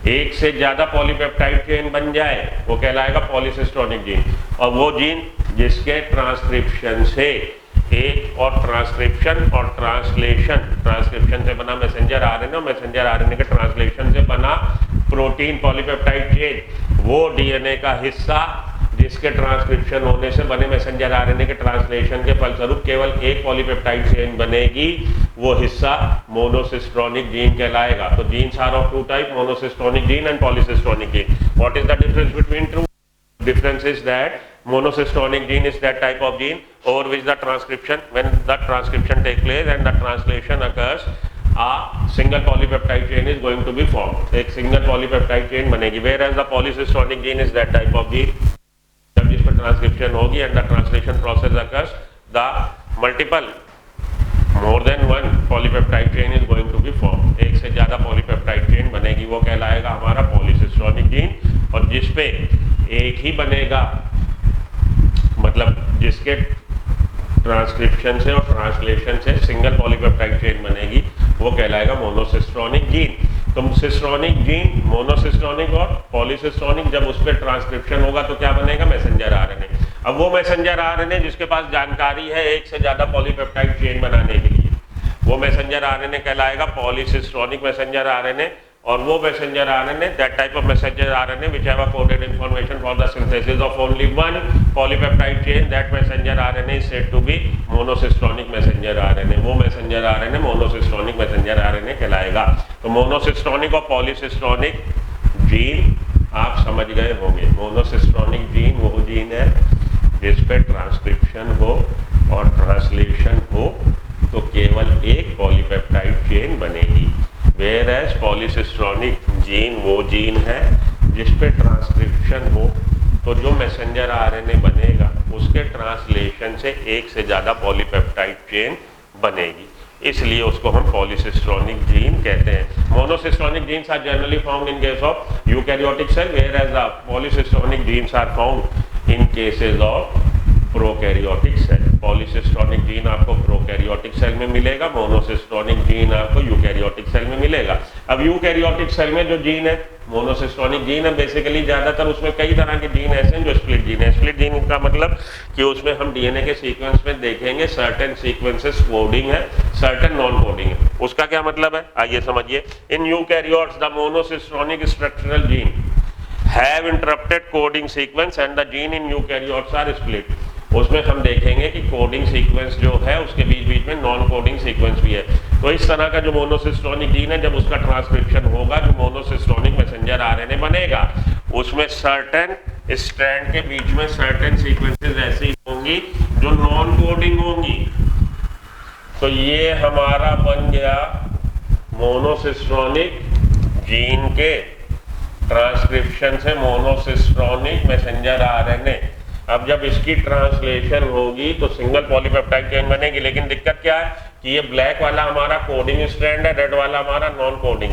एक से ज्यादा पॉलीपेप्टाइड चेन बन जाए, वो कहलाएगा पॉलीसिस्ट्रोनिक जीन। और वो जीन जिसके ट्रांसक्रिप्शन से एक और ट्रांसक्रिप्शन और ट्रांसलेशन से बना मैसेंजर आरएनए और मैसेंजर आरएनए के ट्रांसलेशन से बना प्रोटीन पॉलीपेप्टाइड चेन, वो डीएनए का हिस्सा जिसके ट्रांसक्रिप्शन होने से बने मैसेंजर आरएनए के ट्रांसलेशन के फलस्वरूप केवल एक पॉलीपेप्टाइड चेन बनेगी, वो हिस्सा मोनोसिस्ट्रोनिक जीन कहलाएगा। तो genes are of two type, monocistronic gene and polycistronic gene. What is the difference between two? Difference is that monocystronic gene is that type of gene over which the transcription, when the transcription takes place and the translation occurs, a single polypeptide chain is going to be formed. एक single polypeptide chain बनेगी। Whereas the polycistronic gene is that type of gene, जब जिस पर transcription होगी and the translation process occurs, the multiple more than one polypeptide chain is going to be formed. एक से ज्यादा polypeptide chain बनेगी, वो कहलाएगा हमारा polycistronic gene। और जिसपे एक ही बनेगा, मतलब जिसके ट्रांसक्रिप्शन से और ट्रांसलेशन से सिंगल पॉलीपेप्टाइड चेन बनेगी, वो कहलाएगा मोनोसिस्टोनिक जीन। तो सिस्टोनिक जीन, मोनोसिस्टोनिक और पॉलीसिस्टोनिक, जब उस पर ट्रांसक्रिप्शन होगा तो क्या बनेगा? Messenger RNA. अब वो मैसेंजर आरएनए जिसके पास जानकारी है एक से ज्यादा पॉलीपेप्टाइड चेन बनाने के लिए, वो मैसेंजर आरएनए कहलाएगा पॉलीसिस्टोनिक मैसेंजर आरएनए। और वो messenger RNA, that type of messenger RNA which have a coded information for the synthesis of only one polypeptide chain, that messenger RNA is said to be monosystonic messenger RNA। वो messenger RNA monocistronic messenger RNA कहलाएगा। तो monocistronic और पॉलीसिस्टोनिक gene आप समझ गए होंगे। Monocistronic gene वो gene है जिस पे ट्रांसक्रिप्शन हो और ट्रांसलेशन हो तो केवल एक पॉलीपेप्टाइड चेन बनेगी। वेयरएज पॉलीसिस्टोनिक जीन वो जीन है जिस पे ट्रांसक्रिप्शन हो तो जो मैसेंजर आरएनए बनेगा उसके ट्रांसलेशन से एक से ज़्यादा पॉलीपेप्टाइड चेन बनेगी, इसलिए उसको हम पॉलीसिस्टोनिक जीन कहते हैं। Monocistronic genes are generally found in case of eukaryotic cell, whereas the polycistronic genes are found in cases of prokaryotic cell. Polycistronic gene आपको प्रोकैरियोटिक सेल में मिलेगा, मोनोसिस्टोनिक जीन आपको यूकैरियोटिक सेल में मिलेगा। अब यूकैरियोटिक सेल में जो gene है मोनोसिस्टोनिक जीन है, बेसिकली ज्यादातर उसमें कई तरह के जीन ऐसे हैं जो स्प्लिट जीन है। स्प्लिट जीन का मतलब कि उसमें हम डीएनए के सीक्वेंस में देखेंगे सर्टेन सीक्वेंसेस कोडिंग है, सर्टेन नॉन कोडिंग है। उसका क्या मतलब है आइए समझिए। In eukaryotes the monocistronic structural gene have interrupted coding sequence and the gene in eukaryotes are split। उसमें हम देखेंगे कि कोडिंग सीक्वेंस जो है उसके बीच बीच में नॉन कोडिंग सीक्वेंस भी है। तो इस तरह का जो मोनोसिस्टोनिक जीन है जब उसका ट्रांसक्रिप्शन होगा जो मोनोसिस्टोनिक मैसेंजर आरएनए बनेगा उसमें सर्टेन स्ट्रैंड के बीच में सर्टेन सीक्वेंसेस ऐसी होंगी जो नॉन कोडिंग होंगी। तो ये हमारा बन गया मोनोसिस्टोनिक जीन के ट्रांसक्रिप्शन से मोनोसिस्टोनिक मैसेंजर आरएनए। अब जब इसकी ट्रांसलेशन होगी तो सिंगल पॉलीपेप्टाइड चेन बनेगी, लेकिन दिक्कत क्या है कि ये ब्लैक वाला हमारा कोडिंग स्ट्रैंड है, रेड वाला हमारा non coding.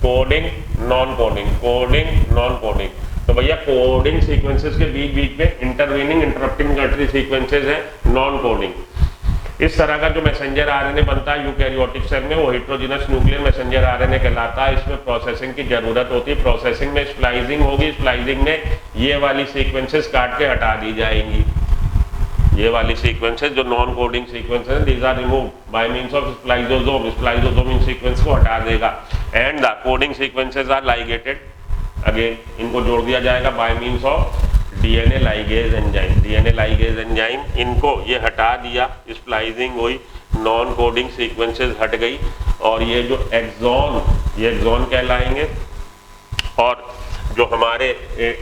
Coding non coding, coding non coding. तो भैया कोडिंग सीक्वेंसेस के बीच बीच में इंटरवीनिंग इंटरप्टिंग कंट्री सीक्वेंसेस है नॉन कोडिंग। इस तरह का जो मैसेंजर आरएनए बनता है यूकैरियोटिक सेल में वो हेटेरोजेनस न्यूक्लियर मैसेंजर आरएनए कहलाता है। इसमें प्रोसेसिंग की जरूरत होती है, प्रोसेसिंग में स्प्लाइसिंग होगी, स्प्लाइसिंग में ये वाली सीक्वेंसेस काट के हटा दी जाएंगी। ये वाली सीक्वेंसेस जो नॉन कोडिंग सीक्वेंसेस हैं these are removed by means of spliceosome. Spliceosome इन सीक्वेंस को हटा देगा and the coding sequences are ligated, again इनको जोड़ दिया जाएगा by means of DNA ligase enzyme. DNA ligase enzyme इनको ये हटा दिया, स्प्लाइसिंग हुई, नॉन कोडिंग सीक्वेंसेस हट गई और ये जो एक्सॉन, ये एक्सॉन कहलाएंगे और जो हमारे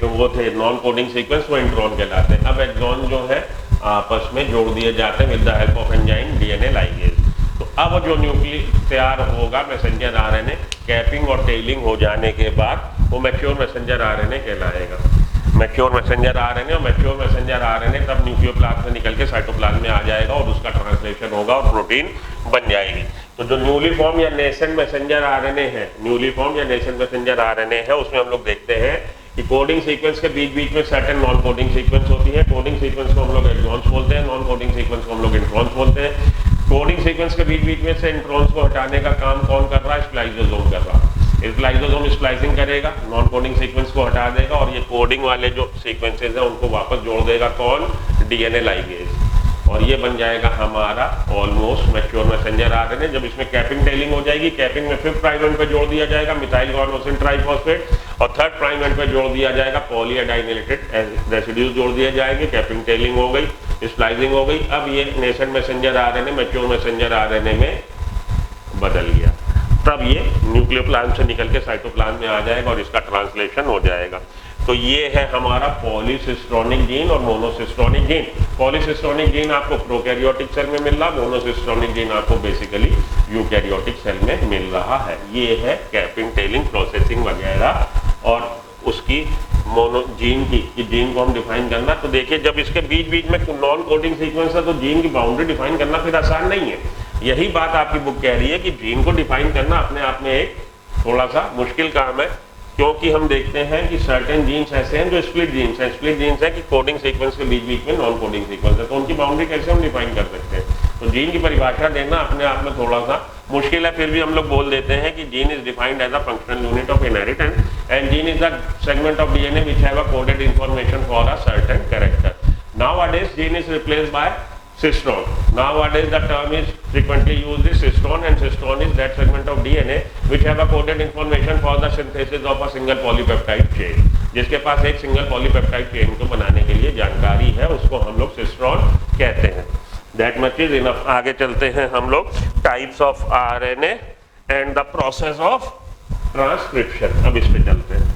वो थे नॉन कोडिंग सीक्वेंस वो इंट्रॉन कहलाते हैं। अब एक्सॉन जो है आपस में जोड़ दिए जाते हैं with the help of enzyme DNA ligase. तो अब जो न्यूक्लियस तैयार होगा मैसेंजर आरएनए, कैपिंग और टेलिंग हो जाने के बाद वो मैच्योर मैसेंजर आरएनए कहलाएगा। मैच्योर मैसेंजर आरएनए और मैच्योर मैसेंजर आरएनए तब न्यूक्लियोप्लाज्म में निकल के साइटोप्लाज्म में आ जाएगा और उसका ट्रांसलेशन होगा और प्रोटीन बन जाएगी। तो जो न्यूली फॉर्म या नेसेंट मैसेंजर आरएनए है, न्यूली फॉर्म या नेसेंट मैसेंजर आरएनए है, उसमें हम लोग देखते हैं कि कोडिंग सीक्वेंस के बीच बीच में सर्टेन नॉन कोडिंग सीक्वेंस होती है। कोडिंग सीक्वेंस को हम लोग एक्सॉन्स बोलते हैं, नॉन कोडिंग सीक्वेंस को हम लोग इंट्रॉन्स बोलते हैं। कोडिंग सीक्वेंस के बीच बीच में से इंट्रॉन्स को हटाने का काम कौन कर रहा है? स्प्लाइसोसोम कर रहा है। स्प्लाइसोसोम स्प्लाइसिंग करेगा, नॉन कोडिंग सीक्वेंस को हटा देगा और ये कोडिंग वाले जो सीक्वेंसेस हैं उनको वापस जोड़ देगा कौन? DNA ligase. और ये बन जाएगा हमारा ऑलमोस्ट मैच्योर मैसेंजर आरएनए। जब इसमें कैपिंग टेलिंग हो जाएगी, कैपिंग में 5th प्राइम एंड पे जोड़ दिया जाएगा मिथाइल गुआनोसिन ट्राइफॉस्फेट और 3rd प्राइम एंड पे जोड़ दिया जाएगा पॉलीएडाइनिलेटेड रेसिड्यूज जोड़ दिए जाएंगे। कैपिंग टेलिंग हो गई, स्प्लाइसिंग हो गई। अब ये nascent messenger RNA mature messenger RNA में बदल गया, तब ये न्यूक्लियोप्लाज्म से निकल के साइटोप्लाज्म में आ जाएगा और इसका ट्रांसलेशन हो जाएगा। तो ये है हमारा पॉलीसिस्टोनिक जीन और मोनोसिस्टोनिक जीन। पॉलीसिस्टोनिक जीन आपको प्रोकैरियोटिक सेल में मिल रहा, मोनोसिस्टोनिक जीन आपको बेसिकली यूकैरियोटिक सेल में मिल रहा है। ये है कैपिंग टेलिंग प्रोसेसिंग वगैरह और उसकी मोनो जीन की कि जीन को हम डिफाइन करना। तो देखिए जब इसके बीच बीच में नॉन कोडिंग सीक्वेंस है तो जीन की बाउंड्री डिफाइन करना फिर आसान नहीं है। यही बात आपकी बुक कह रही है कि जीन को डिफाइन करना अपने आप में एक थोड़ा सा मुश्किल काम है, क्योंकि हम देखते हैं कि सर्टेन जीन्स ऐसे हैं जो स्प्लिट जीन्स हैं। स्प्लिट जीन्स है कि कोडिंग सीक्वेंस के बीच बीच में नॉन कोडिंग सीक्वेंस है, तो उनकी बाउंड्री कैसे हम डिफाइन कर सकते हैं। तो जीन की परिभाषा देना अपने आप में थोड़ा सा मुश्किल है, फिर भी हम लोग बोल देते हैं कि gene is defined as a functional unit of inheritance and gene is the segment of DNA which have a coded information for a certain character. Nowadays gene is replaced by cistron. Nowadays the term is frequently used is cistron, and cistron is that segment of DNA which have a coded information for the synthesis of a single polypeptide chain. जिसके पास एक single polypeptide chain को बनाने के लिए जानकारी है, उसको हम लोग सिस्ट्रॉन कहते हैं। That much is enough. आगे चलते हैं हम लोग types of RNA and the process of transcription. अब इस पे चलते हैं।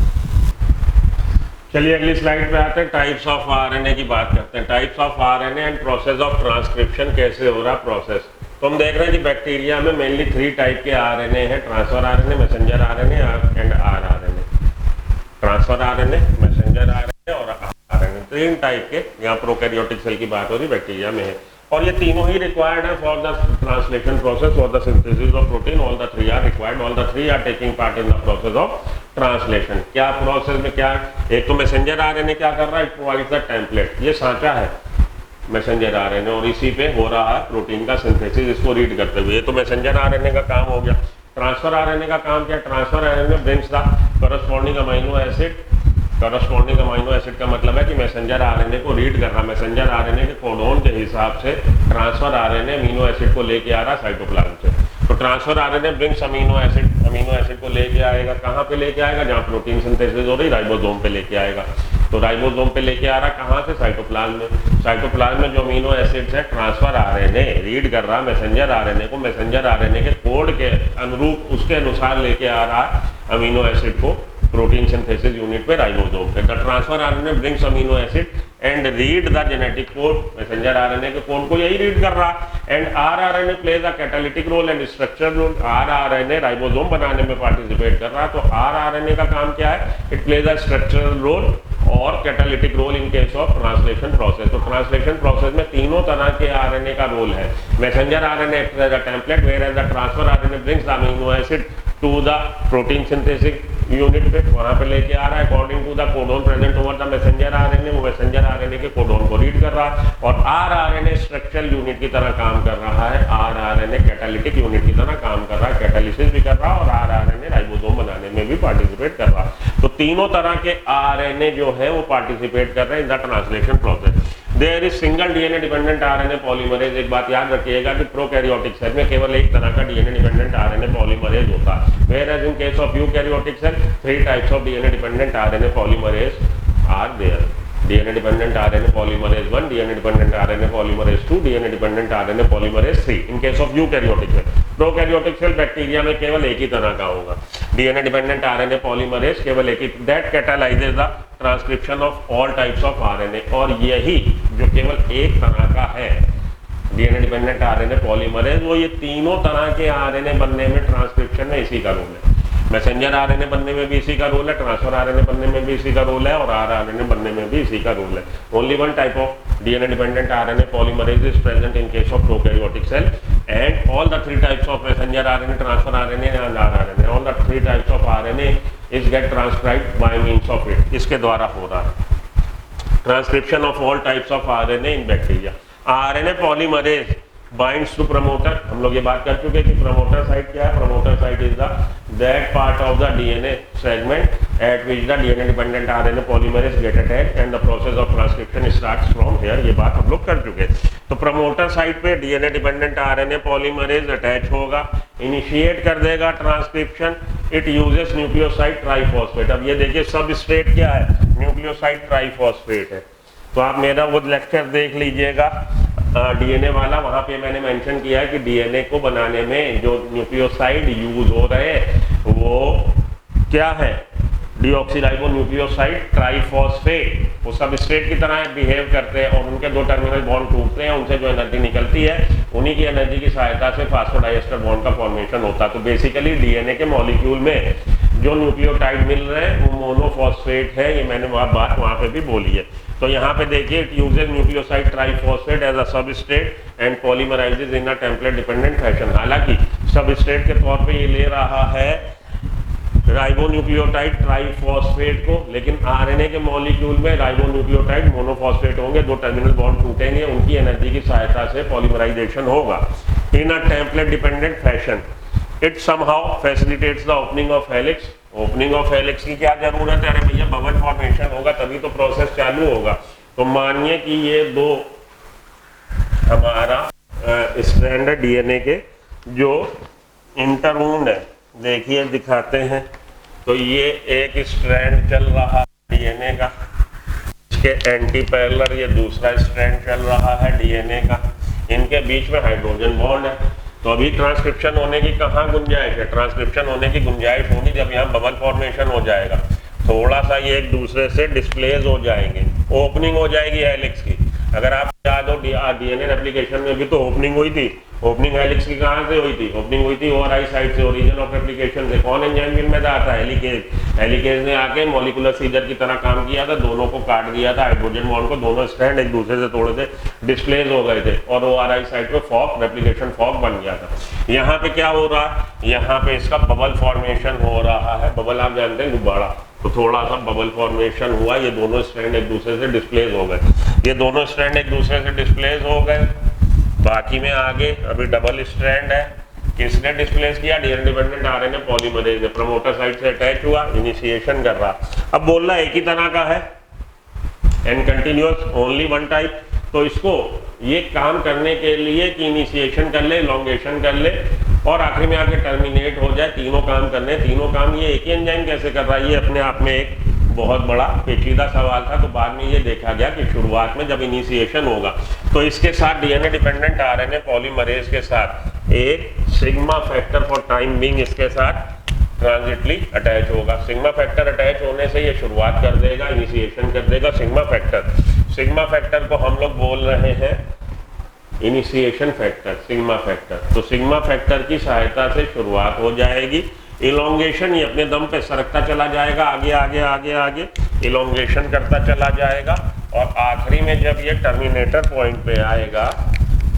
चलिए अगली स्लाइड पे आते हैं, टाइप्स ऑफ आरएनए की बात करते हैं। Types of RNA and process of transcription, कैसे हो रहा प्रोसेस। तो हम देख रहे हैं कि बैक्टीरिया में मेनली 3 टाइप के आरएनए हैं, transfer RNA, messenger RNA and rRNA. Transfer RNA, messenger RNA और आरएनए, 3 टाइप के यहाँ प्रोकैरियोटिक सेल की बात हो रही बैक्टीरिया में है, और ये तीनों ही रिक्वायर्ड है फॉर द ट्रांसलेशन प्रोसेस और the synthesis of protein. All the 3 are required, all the 3 are taking part in the process of translation. क्या प्रोसेस में क्या, एक तो मैसेंजर आरएनए क्या कर रहा है, इट प्रोवाइड्स द टेम्पलेट, ये सांचा है मैसेंजर आरएनए और इसी पे हो रहा है प्रोटीन का सिंथेसिस, इसको रीड करते हुए। ये तो मैसेंजर आरएनए का काम हो गया। ट्रांसफर आरएनए का काम क्या, transfer RNA brings the corresponding amino acid. Corresponding amino acid का मतलब है कि मैसेंजर आरएनए को रीड कर रहा, मैसेंजर आरएनए के कोडोन के हिसाब से ट्रांसफर आरएनए अमीनो एसिड को लेके आ रहा साइटोप्लाज्म से। तो transfer RNA brings amino acid को लेके आएगा, कहाँ पे लेके आएगा, जहाँ प्रोटीन सिंथेसिस हो रही राइबोसोम पे लेके आएगा। तो राइबोसोम पे लेके आ रहा कहाँ से, साइटोप्लाज्म में। साइटोप्लाज्म में जो अमीनो एसिड्स है ट्रांसफर आरएनए रीड कर रहा मैसेंजर आरएनए को, मैसेंजर आरएनए के कोड के अनुरूप उसके अनुसार लेके आ रहा अमीनो एसिड को प्रोटीन सिंथेसिस यूनिट पे राइबोसोम पे। The transfer RNA brings amino acid and read the genetic code, messenger RNA के कोड को यही रीड कर रहा। And rRNA plays a catalytic role and structure role. RRNA ribosome बनाने में पार्टिसिपेट कर रहा, तो आरआरएनए का काम क्या है, it plays a structural role और catalytic role in case of translation process. तो ट्रांसलेशन प्रोसेस में तीनों तरह के आरएनए का रोल है। Messenger RNA acts as a template, whereas the transfer RNA brings the amino acid to the protein synthesis unit पे, वहां पे लेके आ रहा है according to the codon present over the messenger RNA. वो मैसेंजर आरएनए के codon को रीड कर रहा है, और आरआरएनए स्ट्रक्चरल यूनिट की तरह काम कर रहा है, आरआरएनए कैटालिटिक यूनिट की तरह काम कर रहा है, कैटालिसिस भी कर रहा है और आरआरएनए राइबोसोम बनाने में भी पार्टिसिपेट कर रहा है। तो तीनों तरह के आरएनए जो है वो पार्टिसिपेट कर रहे हैं in the translation process. There is single DNA dependent RNA polymerase. एक बात याद रखिएगा कि प्रोकैरियोटिक सेल में केवल एक तरह का डीएनए डिपेंडेंट आरएनए पॉलीमरेज होता है, whereas in case of eukaryotic cell 3 types of DNA dependent RNA polymerase are there. DNA dependent RNA polymerase 1, DNA dependent RNA polymerase 2, DNA dependent RNA polymerase 3 in case of eukaryotic cell. Prokaryotic cell bacteria में केवल एक ही तरह का होगा, DNA dependent RNA polymerase केवल एक ही, that catalyses the transcription of all types of RNA. और यही जो केवल एक तरह का है डीएनए डिपेंडेंट आरएनए पॉलीमरेज, वो ये तीनों तरह के आरएनए बनने में ट्रांसक्रिप्शन में इसी का रोल है। मैसेंजर आरएनए बनने में भी इसी का रोल है, ट्रांसफर आरएनए बनने में भी इसी का रोल है, और आरआरएनए बनने में भी इसी का रोल है। Only one type of DNA dependent RNA polymerase is present in case of prokaryotic cell, and all the 3 types of messenger RNA, transfer RNA and rRNA, all the 3 types of RNA is get transcribed by means of it. इसके द्वारा हो रहा है transcription of all types of RNA in bacteria. RNA polymerase binds to promoter. हम लोग ये बात कर चुके हैं कि प्रमोटर साइट क्या है। Promoter site is the that part of the DNA segment eight which the DNA dependent RNA polymerase get attached and the process of transcription starts from here. ये बात हम लोग कर चुके हैं। तो प्रमोटर साइट पे DNA dependent RNA polymerase attach होगा, इनिशिएट कर देगा transcription. It uses nucleoside triphosphate. अब ये देखिए सबस्ट्रेट क्या है, न्यूक्लियोसाइड ट्राइफॉस्फेट है। तो आप मेरा वो लेक्चर देख लीजिएगा डीएनए वाला, वहां पे मैंने मेंशन किया है कि डीएनए को बनाने में जो न्यूक्लियोसाइड यूज हो रहे हैं वो क्या है, डीऑक्सीराइबो न्यूक्लियोसाइड ट्राइफॉस्फेट। वो सबस्ट्रेट की तरह बिहेव करते हैं और उनके 2 टर्मिनल बॉन्ड टूटते हैं, उनसे जो एनर्जी निकलती है उन्हीं की एनर्जी की सहायता से फास्फोडाइएस्टर बॉन्ड का फॉर्मेशन होता है। तो बेसिकली डीएनए के मॉलिक्यूल में जो न्यूक्लियोटाइड मिल रहे हैं वो मोनोफॉस्फेट है, ये मैंने बात वहाँ पे भी बोली है। तो यहाँ पे देखिए it uses nucleoside triphosphate as a substrate and polymerises in a template dependent fashion. हालांकि सबस्ट्रेट के तौर पे ये ले रहा है राइबोन्यूक्लियोटाइड ट्राइफॉस्फेट को, लेकिन आरएनए के मॉलिक्यूल में राइबोन्यूक्लियोटाइड मोनोफॉस्फेट होंगे, दो टर्मिनल बॉन्ड टूटेंगे, उनकी एनर्जी की सहायता से पॉलीमराइजेशन होगा in a template dependent fashion. It somehow facilitates the opening of helix. Opening of helix की क्या जरूरत है? अरे भैया बबल फॉर्मेशन होगा तभी तो प्रोसेस चालू होगा। तो मानिए कि ये दो हमारा स्ट्रैंड है डीएनए के जो इंटरवूंड है, देखिए दिखाते हैं। तो ये एक स्ट्रैंड चल रहा है डीएनए का, इसके एंटी पैरेलल ये दूसरा स्ट्रैंड चल रहा है डीएनए का, इनके बीच में हाइड्रोजन बॉन्ड है। तो अभी ट्रांसक्रिप्शन होने की कहाँ गुंजाइश है? ट्रांसक्रिप्शन होने की गुंजाइश होगी जब यहाँ बबल फॉर्मेशन हो जाएगा, थोड़ा सा ये एक दूसरे से डिस्प्लेस हो जाएंगे, ओपनिंग हो जाएगी हेलिक्स की। अगर आप याद हो डीएनए रेप्लिकेशन में भी तो ओपनिंग हुई थी। ओपनिंग हेलिक्स की कहाँ से हुई थी? ओपनिंग हुई थी ओआरआई साइड से, ओरिजिन ऑफ रेप्लिकेशन से। कौन एंजाइम जिम्मेदार था? हेलिकेज। हेलिकेज ने आके मॉलिक्यूलर सीजर की तरह काम किया था, दोनों को काट दिया था, हाइड्रोजन बॉन्ड को, दोनों स्ट्रैंड एक दूसरे से थोड़े से डिस्प्लेस हो गए थे और ओआरआई साइड पे फॉक रेप्लिकेशन फॉक बन गया था। यहाँ पे क्या हो रहा है? यहाँ पे इसका बबल फॉर्मेशन हो रहा है। बबल आप जानते हैं गुब्बारा, तो थोड़ा सा बबल फॉर्मेशन हुआ, ये दोनों स्ट्रैंड एक दूसरे से डिस्प्लेस हो गए, ये दोनों स्ट्रैंड एक दूसरे से डिस्प्लेस हो गए। बाकी में आगे अभी डबल स्ट्रैंड है, किसने डिस्प्लेस किया? डीएनए डिपेंडेंट आरएनए पॉलीमरेज ने, प्रमोटर साइड से अटैच हुआ, इनिशिएशन कर रहा। अब बोल रहा एक ही तरह का है and continuous only one type, तो इसको ये काम करने के लिए कि इनिशिएशन कर ले, इलॉन्गेशन कर ले और आखिर में आके टर्मिनेट हो जाए, तीनों काम करने, तीनों काम ये एक ही एंजाइम कैसे कर रहा है? ये अपने आप में एक बहुत बड़ा पेचीदा सवाल था। तो बाद में ये देखा गया कि शुरुआत में जब इनिशिएशन होगा तो इसके साथ डीएनए डिपेंडेंट आरएनए पॉलीमरेज के साथ एक sigma factor for time being इसके साथ ट्रांजिटली अटैच होगा। सिग्मा फैक्टर अटैच होने से ये शुरुआत कर देगा, इनिशिएशन कर देगा सिग्मा फैक्टर। सिग्मा फैक्टर को हम लोग बोल रहे हैं इनिशिएशन फैक्टर, सिग्मा फैक्टर। तो सिग्मा फैक्टर की सहायता से शुरुआत हो जाएगी, इलोंगेशन ये अपने दम पे सरकता चला जाएगा, आगे आगे आगे आगे इलोंगेशन करता चला जाएगा और आखिरी में जब ये टर्मिनेटर पॉइंट पे आएगा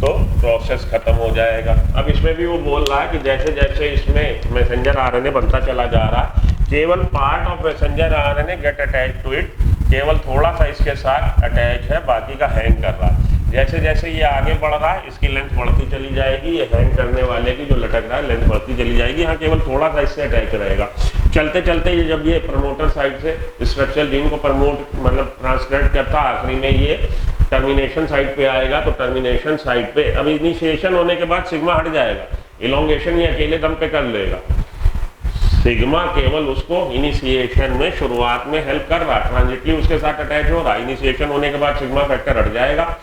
तो प्रोसेस खत्म हो जाएगा। अब इसमें भी वो बोल रहा है कि जैसे जैसे इसमें मैसेंजर आरएनए बनता चला जा रहा है, केवल part of messenger RNA get attach to it, केवल थोड़ा सा इसके साथ अटैच है, बाकी का हैंग कर रहा है। जैसे जैसे ये आगे बढ़ रहा है इसकी लेंथ बढ़ती चली जाएगी, ये हैंग करने वाले की जो लटक रहा है लेंथ बढ़ती चली जाएगी, यहाँ केवल थोड़ा सा इससे अटैच रहेगा। चलते चलते ये जब ये प्रमोटर साइड से स्ट्रक्चरल जीन को प्रमोट मतलब ट्रांसक्रिप्ट करता, आखिरी में ये टर्मिनेशन साइड पे आएगा। तो टर्मिनेशन साइड पे अब इनिशिएशन होने के बाद सिग्मा हट जाएगा, इलोंगेशन ये अकेले दम पे कर लेगा। सिग्मा केवल उसको इनिशिएशन में शुरुआत में हेल्प कर रहा, ट्रांजिटली उसके साथ अटैच हो रहा। इनिशिएशन होने के बाद सिग्मा फैक्टर हट जाएगा,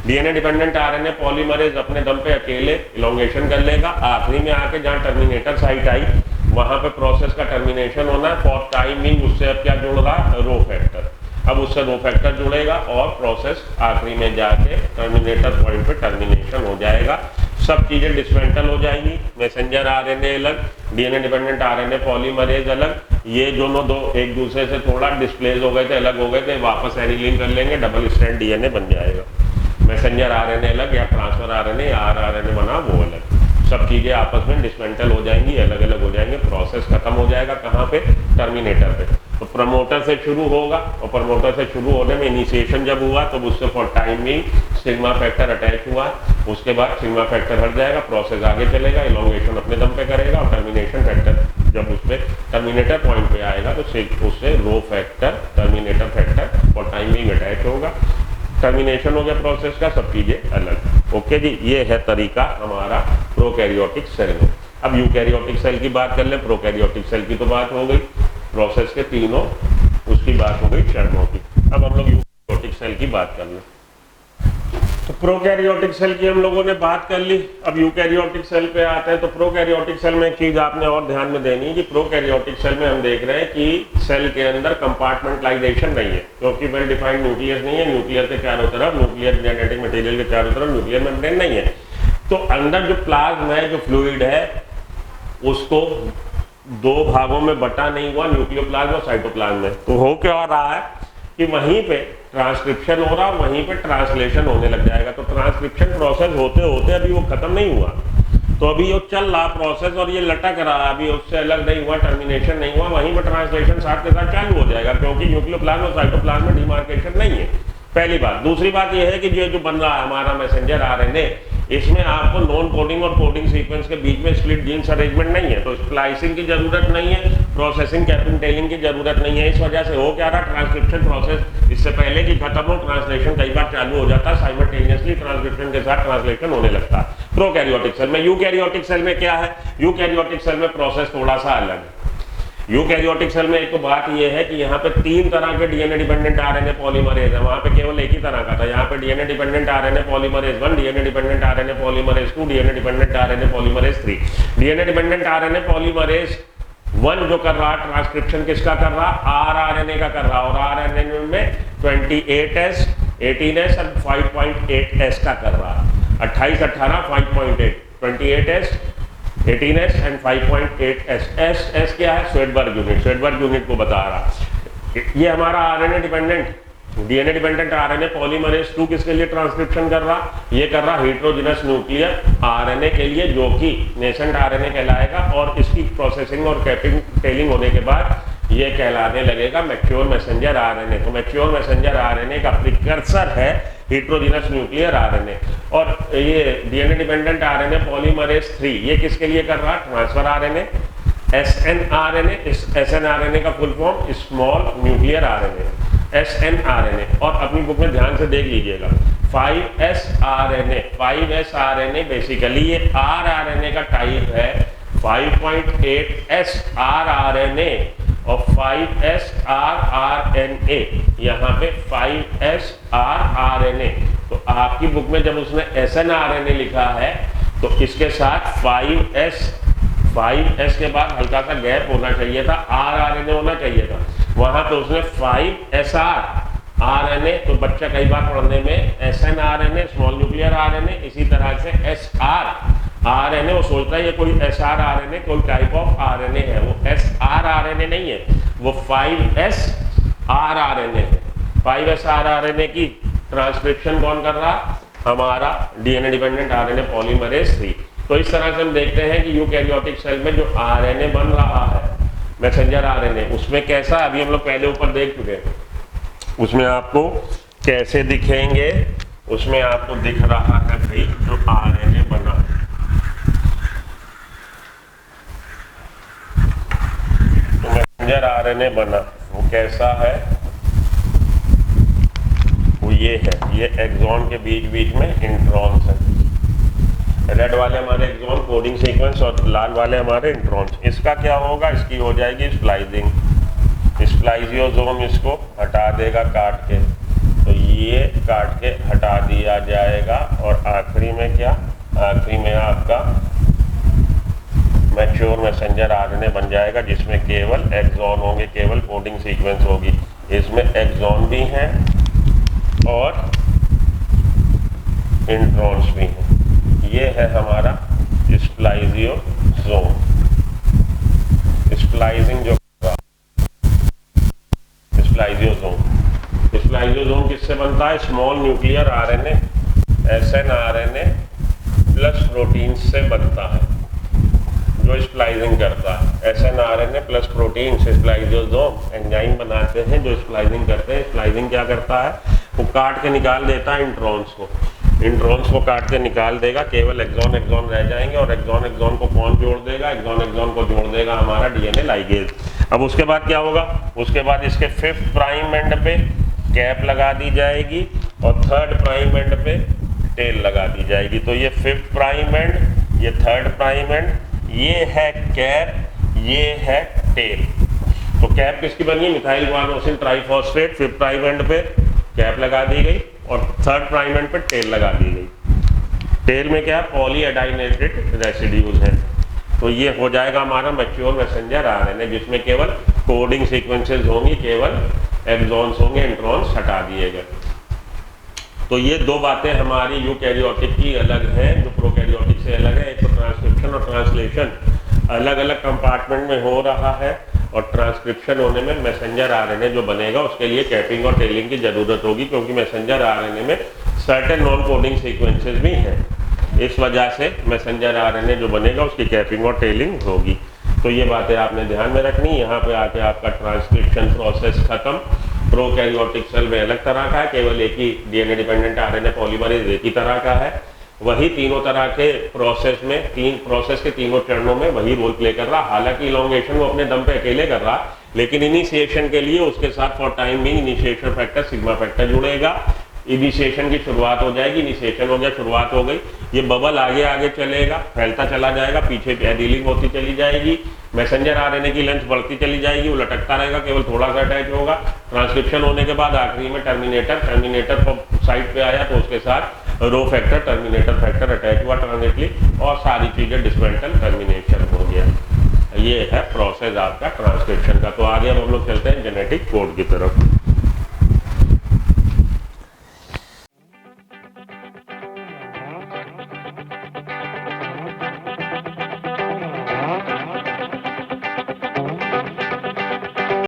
डीएनए डिपेंडेंट आरएनए पॉलीमरेज अपने दम पे अकेले इलोंगेशन कर लेगा। आखिरी में आके जहाँ टर्मिनेटर साइट आई वहां पे प्रोसेस का टर्मिनेशन होना है। फॉर टाइमिंग उससे अब क्या जुड़ रहा है? Rho factor. अब उससे रो फैक्टर जुड़ेगा और प्रोसेस आखिरी में जाके टर्मिनेटर पॉइंट पे टर्मिनेशन हो जाएगा। सब चीजें डिसमेंटल हो जाएंगी, मैसेंजर आरएनए अलग, डीएनए डिपेंडेंट आरएनए पॉलीमरेज अलग, ये दोनों दो एक दूसरे से थोड़ा डिस्प्लेस हो गए थे, अलग हो गए थे, वापस एनिलीन कर लेंगे, डबल स्ट्रैंड डीएनए बन जाएगा। मैसेंजर आरएनए अलग या ट्रांसफर आरएनए आरएनए बना वो अलग, सब चीजें आपस में डिसमेंटल हो जाएंगी, अलग अलग हो जाएंगे, प्रोसेस खत्म हो जाएगा। कहाँ पे? टर्मिनेटर पे। तो प्रमोटर से शुरू होगा और प्रमोटर से शुरू होने में इनिशिएशन जब हुआ तो उससे for timing sigma factor attach हुआ, उसके बाद सिग्मा फैक्टर हट जाएगा, प्रोसेस आगे चलेगा, इलोंगेशन अपने दम पे करेगा और टर्मिनेशन फैक्टर जब उस पर टर्मिनेटर पॉइंट पे आएगा तो उससे rho factor terminator factor for timing attach होगा। टर्मिनेशन हो गया प्रोसेस का, सब चीजें अलग। ओके जी, ये है तरीका हमारा प्रोकैरियोटिक सेल में। अब यूकैरियोटिक सेल की बात कर लें, प्रोकैरियोटिक सेल की तो बात हो गई, प्रोसेस के तीनों उसकी बात हो गई चरणों की। अब हम लोग यूकैरियोटिक सेल की बात कर लें। तो प्रोकैरियोटिक सेल की हम लोगों ने बात कर ली, अब यूकैरियोटिक सेल पे आते हैं। तो प्रोकैरियोटिक सेल में एक चीज आपने और ध्यान में देनी है कि प्रोकैरियोटिक सेल में हम देख रहे हैं कि सेल के अंदर कंपार्टमेंटलाइजेशन नहीं है, क्योंकि वेल डिफाइंड न्यूक्लियस नहीं है, न्यूक्लियर के चारों तरफ न्यूक्लियर जेनेटिक मटेरियल के चारों तरफ न्यूक्लियर मेम्ब्रेन नहीं है। तो अंदर जो प्लाज्म है, जो फ्लूइड है, उसको दो भागों में बटा नहीं हुआ, न्यूक्लियोप्लाज्म और साइटोप्लाज्म में। तो हो क्या रहा है कि वहीं पे ट्रांसक्रिप्शन हो रहा, वहीं पे ट्रांसलेशन होने लग जाएगा। तो ट्रांसक्रिप्शन प्रोसेस होते होते अभी वो खत्म नहीं हुआ, तो अभी वो चल रहा प्रोसेस और ये लटक रहा है, अभी उससे अलग नहीं हुआ, टर्मिनेशन नहीं हुआ, वहीं पर ट्रांसलेशन साथ के साथ चालू हो जाएगा, क्योंकि न्यूक्लियोप्लाज्म और साइटोप्लाज्म में डिमार्केशन नहीं है। पहली बात। दूसरी बात यह है कि ये जो बन रहा है हमारा मैसेंजर आरएनए, इसमें आपको नॉन कोडिंग और कोडिंग सीक्वेंस के बीच में स्प्लिट जीन्स अरेंजमेंट नहीं है, तो स्प्लाइसिंग की जरूरत नहीं है, प्रोसेसिंग कैपिंग टेलिंग की जरूरत नहीं है। इस वजह से हो क्या रहा, ट्रांसक्रिप्शन प्रोसेस इससे पहले कि खत्म हो, ट्रांसलेशन कई बार चालू हो जाता है, साइमल्टेनियसली ट्रांसक्रिप्शन के साथ ट्रांसलेशन होने लगता है प्रोकैरियोटिक सेल में। यूकैरियोटिक सेल में क्या है, यूकैरियोटिक सेल में प्रोसेस थोड़ा सा अलग है। यूकैरियोटिक सेल में एक तो बात यह है कि यहाँ पे 3 तरह के डीएनए डिपेंडेंट आरएनए पॉलीमरेज है, वहां पे केवल एक ही तरह का था। यहाँ पे DNA dependent RNA polymerase 1, DNA dependent RNA polymerase 2, DNA dependent RNA polymerase 3। DNA dependent RNA polymerase 1 जो कर रहा है ट्रांसक्रिप्शन किसका कर रहा, आरआरएनए का कर रहा, और आरआरएनए में 28S 18S और 5.8S का कर रहा है। 28 18 5.8 28S 18S and 5.8S। S क्या है, स्वेडबर्ग यूनिट, स्वेडबर्ग यूनिट को बता रहा। ये हमारा RNA dependent DNA dependent RNA polymerase 2 किसके लिए ट्रांसक्रिप्शन कर रहा, ये कर रहा हेटेरोजेनस न्यूक्लियर आरएनए के लिए, जो कि नेसेंट आरएनए कहलाएगा, और इसकी प्रोसेसिंग और कैपिंग टेलिंग होने के बाद ये कहलाने लगेगा मैच्योर मैसेंजर आरएनए। तो मैच्योर मैसेंजर आरएनए का प्रिकर्सर है हेटेरोजेनस न्यूक्लियर आरएनए। और ये डीएनए डिपेंडेंट आरएनए पॉलीमरेज 3 ये किसके लिए कर रहा, ट्रांसफर आरएनए, एसएनआरएनए। इस एसएनआरएनए का full form small nuclear RNA, snRNA. और अपनी बुक में ध्यान से देख लीजिएगा 5S RNA, 5S RNA basically ये आरआरएनए का टाइप है, 5.8S आरआरएनए और 5S rRNA, यहाँ पे 5S rRNA। तो आपकी बुक में जब उसने SNRNA लिखा है तो इसके साथ 5S के बाद हल्का सा गैप होना चाहिए था, rRNA होना चाहिए था, वहां पे उसने 5SR RNA। तो बच्चा कई बार पढ़ने में SNRNA स्मॉल न्यूक्लियर आरएनए, इसी तरह से SR आरएनए वो सोचता है ये कोई SR आरएनए कोई टाइप ऑफ आरएनए है, वो SR आरएनए नहीं है, वो 5S rRNA है। 5S rRNA की ट्रांसक्रिप्शन कौन कर रहा, हमारा डीएनए डिपेंडेंट आरएनए पॉलीमरेज 3। तो इस तरह से हम देखते हैं कि यूकैरियोटिक सेल में जो आरएनए बन रहा है मैसेंजर आरएनए, उसमें कैसा, अभी हम लोग पहले ऊपर देख चुके हैं, उसमें आपको कैसे दिखेंगे, उसमें आपको दिख रहा है भाई जो आरएनए बना है, तो मैसेंजर आरएनए बना वो कैसा है, वो ये है, ये एक्सॉन के बीच बीच में इंट्रॉन्स है। रेड वाले हमारे एक्सॉन कोडिंग सीक्वेंस और लाल वाले हमारे इंट्रॉन्स। इसका क्या होगा, इसकी हो जाएगी स्प्लाइसिंग, स्प्लाइसियोसोम इसको हटा देगा काट के, तो ये काट के हटा दिया जाएगा, और आखिरी में क्या, आखिरी में आपका मैच्योर मैसेंजर आरएनए बन जाएगा, जिसमें केवल एक्सॉन होंगे, केवल कोडिंग सीक्वेंस होगी। इसमें एक्सॉन भी हैं और इंट्रॉन्स भी हैं। ये है हमारा स्प्लाइसियोसोम। स्प्लाइसिंग जो स्प्लाइसियोसोम किससे बनता है, small nuclear RNA snRNA plus protein से बनता है, जो स्प्लाइसिंग करता है। एसएनआरएनए प्लस प्रोटीन से स्प्लाइसियोसोम एंजाइम बनाते हैं जो स्प्लाइसिंग करते हैं। स्प्लाइसिंग क्या करता है, वो काट के निकाल देता है इंट्रॉन्स को, इंट्रॉन्स को काट के निकाल देगा, केवल एक्सॉन एक्सॉन रह जाएंगे, और एक्सॉन एक्सॉन को कौन जोड़ देगा, एक्सॉन एक्सॉन को जोड़ देगा हमारा डीएनए लाइगेज। अब उसके बाद क्या होगा, उसके बाद इसके 5th प्राइम एंड पे कैप लगा दी जाएगी और 3rd प्राइम एंड पे टेल लगा दी जाएगी। तो ये 5th प्राइम एंड, ये 3rd प्राइम एंड, ये है कैप, ये है टेल। तो कैप किसकी बनी, methyl guanosine triphosphate, 5th prime end पे कैप लगा दी गई और 3rd प्राइम एंड पे टेल लगा दी गई। टेल में क्या, पॉलीएडाइनेटेड रेसिड्यूज है। तो ये हो जाएगा हमारा मैच्योर मैसेंजर आरएनए, जिसमें केवल कोडिंग सीक्वेंसेस होंगी, केवल एक्सॉन्स होंगे, इंट्रॉन्स हटा दिए गए। तो ये दो बातें हमारी यूकैरियोटिक की अलग हैं, जो प्रोकैरियोटिक से अलग है। एक तो ट्रांसक्रिप्शन और ट्रांसलेशन अलग अलग कंपार्टमेंट में हो रहा है, और ट्रांसक्रिप्शन होने में मैसेंजर आरएनए जो बनेगा उसके लिए कैपिंग और टेलिंग की जरूरत होगी, क्योंकि मैसेंजर आरएनए में सर्टेन नॉन कोडिंग सीक्वेंसेस भी हैं। इस वजह से मैसेंजर आरएनए जो बनेगा उसकी कैपिंग और टेलिंग होगी। तो ये बातें आपने ध्यान में रखनी। यहाँ पे आके आपका ट्रांसक्रिप्शन प्रोसेस खत्म। प्रोकैरियोटिक सेल में अलग तरह का है, केवल एक ही डीएनए डिपेंडेंट आरएनए पॉलीमरेज एक ही तरह का है। वही तीनों तरह के प्रोसेस में, प्रोसेस के तीनों चरणों में वही रोल प्ले कर रहा। हालांकि इलॉन्गेशन वो अपने दम पे अकेले कर रहा, लेकिन इनिशिएशन के लिए उसके साथ for time being initiation factor sigma factor जुड़ेगा। इनिशिएशन की शुरुआत हो जाएगी, इनिशिएशन हो गया, शुरुआत हो गई। ये बबल आगे आगे चलेगा, फैलता चला जाएगा, पीछे एडिलिंग होती चली जाएगी, मैसेंजर आरएनए की लेंथ बढ़ती चली जाएगी, वो लटकता रहेगा, केवल थोड़ा सा अटैच होगा। ट्रांसक्रिप्शन होने के बाद आखिरी में टर्मिनेटर साइड पे आया तो उसके साथ rho factor, terminator factor attach हुआ ट्रांजिटली, और सारी चीजें डिस्मेंटल टर्मिनेशन हो गया। ये है प्रोसेस आपका ट्रांसक्रिप्शन का। तो आगे अब हम लोग चलते हैं जेनेटिक कोड की तरफ।